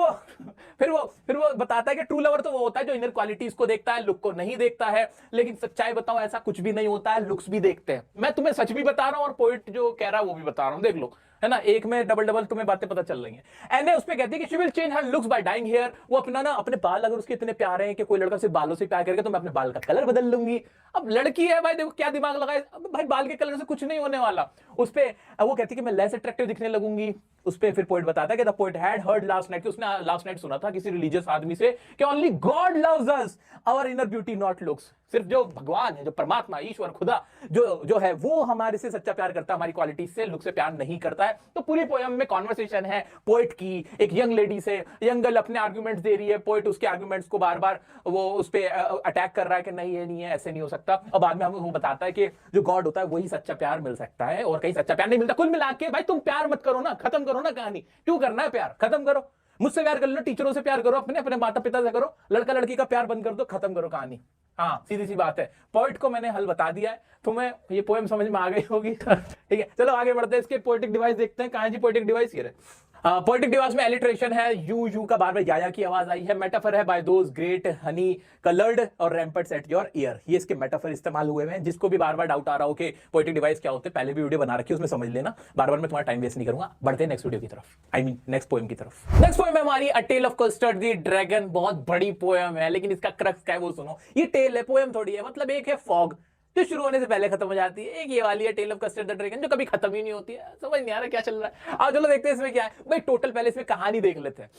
Speaker 1: वो बताता है कि ट्रू लवर तो वो होता है जो इनर क्वालिटीज को देखता है, लुक को नहीं देखता है। लेकिन सच्चाई बताओ, ऐसा कुछ भी नहीं होता है, लुक्स भी देखते हैं। मैं तुम्हें सच भी बता रहा हूं और पोएट जो कह रहा है वो भी बता रहा हूं, देख लो, है ना, एक में डबल तुम्हें बातें पता चल रही हैं। एने उस पे कहती है कि she will change her looks by dyeing hair. वो अपने बाल, अगर उसके इतने प्यारे हैं कि कोई लड़का सिर्फ बालों से प्यार करेगा, तो मैं अपने बाल का कलर बदल लूंगी। अब लड़की है भाई, देखो क्या दिमाग लगाए, भाई बाल के कलर से कुछ नहीं होने वाला। उस पे वो कहती है कि मैं लेस अट्रैक्टिव दिखने लगूंगी। उस पे फिर पोएट बताता है कि the poet had heard last night, उसने लास्ट नाइट सुना था किसी रिलीजियस आदमी से कि only God loves us, our inner beauty not looks. सिर्फ जो भगवान है, जो परमात्मा, ईश्वर, खुदा जो है, वो हमारे से सच्चा प्यार करता है, हमारी क्वालिटी से, लुक से प्यार नहीं करता है। तो पूरी पोएम में कॉन्वर्सेशन है पोएट की एक यंग लेडी से। यंग गर्ल अपने आर्गुमेंट्स दे रही है, पोएट उसके आर्गुमेंट्स को बार बार वो उस पे अटैक कर रहा है कि नहीं ये नहीं है, ऐसे नहीं हो सकता। और बाद में हमें वो बताता है कि जो गॉड होता है वही सच्चा प्यार मिल सकता है, और कहीं सच्चा प्यार नहीं मिलता। कुल मिला के भाई तुम प्यार मत करो ना, खत्म करो ना कहानी। क्यों करना है प्यार, खत्म करो। मुझसे प्यार कर लो, टीचरों से प्यार करो, अपने माता पिता से करो, लड़का लड़की का प्यार बंद कर दो, खत्म करो कहानी। हाँ सीधी सी बात है, पोइट को मैंने हल बता दिया है, तुम्हें ये पोएम समझ में आ गई होगी। ठीक है, चलो आगे बढ़ते हैं, इसके पोएटिक डिवाइस देखते हैं। कहां जी पोएटिक डिवाइस? ये रहे। पोएटिक डिवाइस में एलिट्रेशन है, यू का बार बार या की आवाज आई है। मेटाफर है, by those great honey coloured और रैम्पर्ट्स एट योर ईयर, ये इसके मेटाफर इस्तेमाल हुए हैं। जिसको भी बार बार डाउट आ रहा हो कि पोएटिक डिवाइस क्या होते हैं, पहले भी वीडियो बना रखी है, उसमें समझ लेना, बार बार मैं तुम्हारा टाइम वेस्ट नहीं करूंगा। बढ़ते हैं नेक्स्ट वीडियो की तरफ, आई मीन नेक्स्ट पोएम की तरफ। नेक्स्ट पोएम है हमारी a tale of custard the dragon. बहुत बड़ी पोएम है, लेकिन इसका क्रक्स क्या है वो सुनो। ये टेल है, पोएम थोड़ी है। मतलब एक है फॉग जो शुरू होने से पहले खत्म हो जाती है, एक ये वाली है tale of custard the dragon जो कभी खत्म ही नहीं होती है। समझ नहीं आ रहा क्या चल रहा है। अब चलो देखते हैं इसमें क्या है भाई। टोटल पहले इसमें कहानी देख लेते हैं।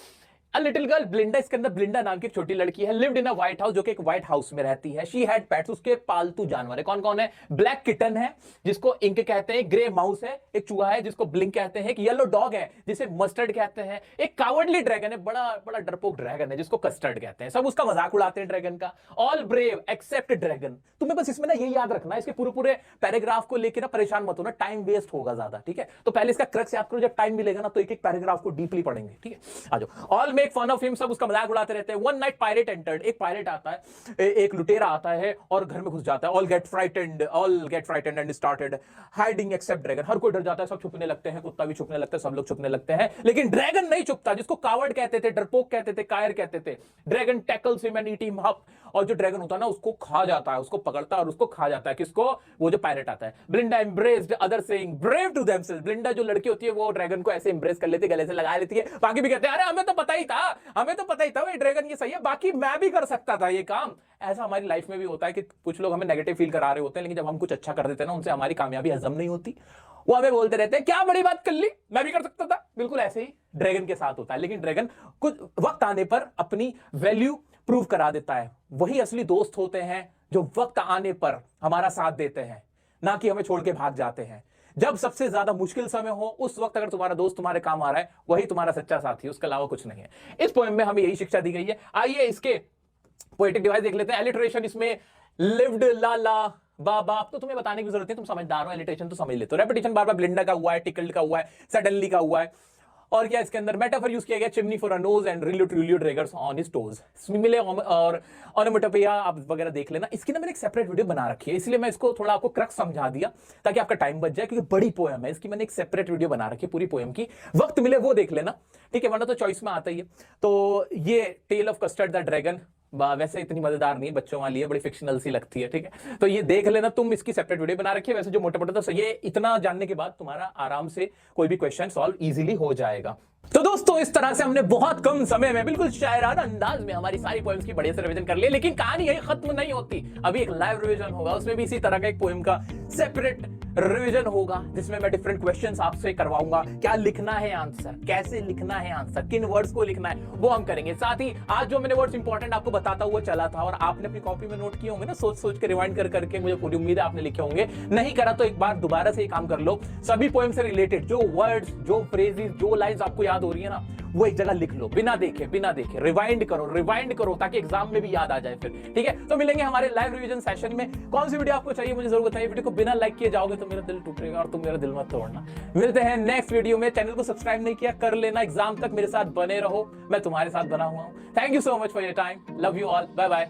Speaker 1: A little girl ब्लिंडा, इसके अंदर ब्लिंडा नाम की एक छोटी लड़की है, lived in a white house, जो कि एक व्हाइट हाउस में रहती है। शी हैड पेट्स, उसके पालतू जानवर है। कौन कौन है? ब्लैक किटन है जिसको इंक कहते हैं, ग्रे माउस है, एक चूहा है जिसको ब्लिंक कहते हैं, एक येलो डॉग है जिसे मस्टर्ड कहते हैं, एक कावर्डली ड्रैगन है, बड़ा बड़ा डरपोक ड्रैगन है जिसको कस्टर्ड कहते हैं। सब उसका मजाक उड़ाते हैं ड्रैगन का। All brave except dragon. तुम्हें बस इसमें ना ये याद रखना है, इसके पूरे पूरे पैराग्राफ को लेकर ना परेशान मत होना, टाइम वेस्ट होगा ज्यादा। ठीक है, तो पहले इसका क्रक्स याद करो, जब टाइम मिलेगा ना तो एक एक पैराग्राफ को डीपली पढ़ेंगे। ठीक है, आ जाओ। All make fun of him, सब मजाक उड़ाते रहते हैं। वन नाइट पायरेट एंटर्ड, एक पायरेट आता है, एक लुटेरा आता है और घर में घुस जाता है। All get frightened and started hiding except dragon. हर कोई डर जाता है, सब छुपने लगते हैं, कुत्ता भी छुपने लगता है, सब लोग छुपने लगते हैं, लेकिन ड्रैगन नहीं छुपता, जिसको कावर्ड कहते थे, डरपोक कहते थे, कायर कहते थे। Dragon tackles him and eat him up, और जो ड्रैगन होता है ना उसको खा जाता है, उसको पकड़ता है और उसको खा जाता है। किसको? वो जो पायरेट आता है। Belinda embraced other saying brave to themselves. Belinda जो लड़की होती है वो ड्रैगन को ऐसे एम्ब्रेस कर लेती है, गले से लगा लेती है। बाकी भी कहते हैं अरे हमें तो पता ही था, भाई ड्रैगन ये सही है, बाकी मैं भी कर सकता था ये काम। ऐसा हमारी लाइफ में भी होता है कि कुछ लोग हमें नेगेटिव फील करा रहे होते हैं, लेकिन जब हम कुछ अच्छा कर देते हैं ना, उनसे हमारी कामयाबी हजम नहीं होती। वो हमें बोलते रहते हैं क्या बड़ी बात कर ली, मैं भी कर सकता था। बिल्कुल ऐसे ही ड्रैगन के साथ होता है, लेकिन ड्रैगन कुछ वक्त आने पर अपनी वैल्यू प्रूव करा देता है। वही असली दोस्त होते हैं जो वक्त आने पर हमारा साथ देते हैं, ना कि हमें छोड़ के भाग जाते हैं। जब सबसे ज्यादा मुश्किल समय हो, उस वक्त अगर तुम्हारा दोस्त तुम्हारे काम आ रहा है, वही तुम्हारा सच्चा साथी है, उसके अलावा कुछ नहीं है। इस पोएम में हमें यही शिक्षा दी गई है। आइए इसके पोएटिक डिवाइस देख लेते हैं। एलिट्रेशन इसमें लिव्ड, लाला, बाबा, तो तुम्हें बताने की जरूरत नहीं, तुम समझदार हो, एलिट्रेशन तो समझ लेते हो। रेपिटेशन बार बार ब्लिंडा का हुआ है, टिकल्ड का हुआ है, सडनली का हुआ है। और क्या इसके अंदर मेटाफर यूज किया गया, chimney for a nose and realio daggers on his toes. मिले और ऑनोमेटोपिया आप वगैरह देख लेना। इसकी ना मैंने एक सेपरेट वीडियो बना रखी है, इसलिए मैं इसको थोड़ा आपको क्रक्स समझा दिया ताकि आपका टाइम बच जाए, क्योंकि बड़ी पोएम है। इसकी मैंने एक सेपरेट वीडियो बना रखी है पूरी पोएम की, वक्त मिले वो देख लेना। ठीक है, वरना तो चॉइस में आता ही है। तो ये tale of custard the dragon वैसे इतनी मजेदार नहीं है, बच्चों वाली है, बड़ी फिक्शनल सी लगती है। ठीक है, तो ये देख लेना तुम, इसकी सेपरेट वीडियो बना रखी है। वैसे जो मोटा मोटा तो ये इतना जानने के बाद तुम्हारा आराम से कोई भी क्वेश्चन सॉल्व इजीली हो जाएगा। तो दोस्तों इस तरह से हमने बहुत कम समय में बिल्कुल शायराना अंदाज में हमारी सारी पोएम्स की बढ़िया से रिवीजन कर ली। लेकिन कहानी यही खत्म नहीं होती, अभी एक लाइव रिवीजन होगा, उसमें भी इसी तरह का एक पोएम का सेपरेट रिवीजन होगा, जिसमें मैं डिफरेंट क्वेश्चंस आपसे करवाऊंगा। क्या लिखना है आंसर, कैसे लिखना है आंसर, किन वर्ड्स को लिखना है, वो हम करेंगे। साथ ही आज जो मैंने वर्ड्स इंपॉर्टेंट आपको बताता हुआ चला था और आपने अपनी कॉपी में नोट किए होंगे ना, सोच सोच के रिवाइंड कर करके, मुझे पूरी उम्मीद है आपने लिखे होंगे। नहीं करा तो एक बार दोबारा से ये काम कर लो। सभी पोएम से रिलेटेड जो वर्ड्स, जो फ्रेजेस, जो लाइंस आपको याद हो रही है ना, वो एक जगह लिख लो, बिना देखे रिवाइंड करो ताकि एग्जाम में भी याद आ जाए फिर। ठीक है, तो मिलेंगे हमारे लाइव रिवीजन सेशन में। कौन सी वीडियो आपको चाहिए मुझे जरूर बताइए। वीडियो को बिना लाइक किए जाओगे तो मेरा दिल टूटेगा, और तुम मेरा दिल मत तोड़ना। मिलते हैं नेक्स्ट वीडियो में। चैनल को सब्सक्राइब नहीं किया कर लेना, एग्जाम तक मेरे साथ बने रहो, मैं तुम्हारे साथ बना हुआ हूं। Thank you so much for your time, love you all, bye bye.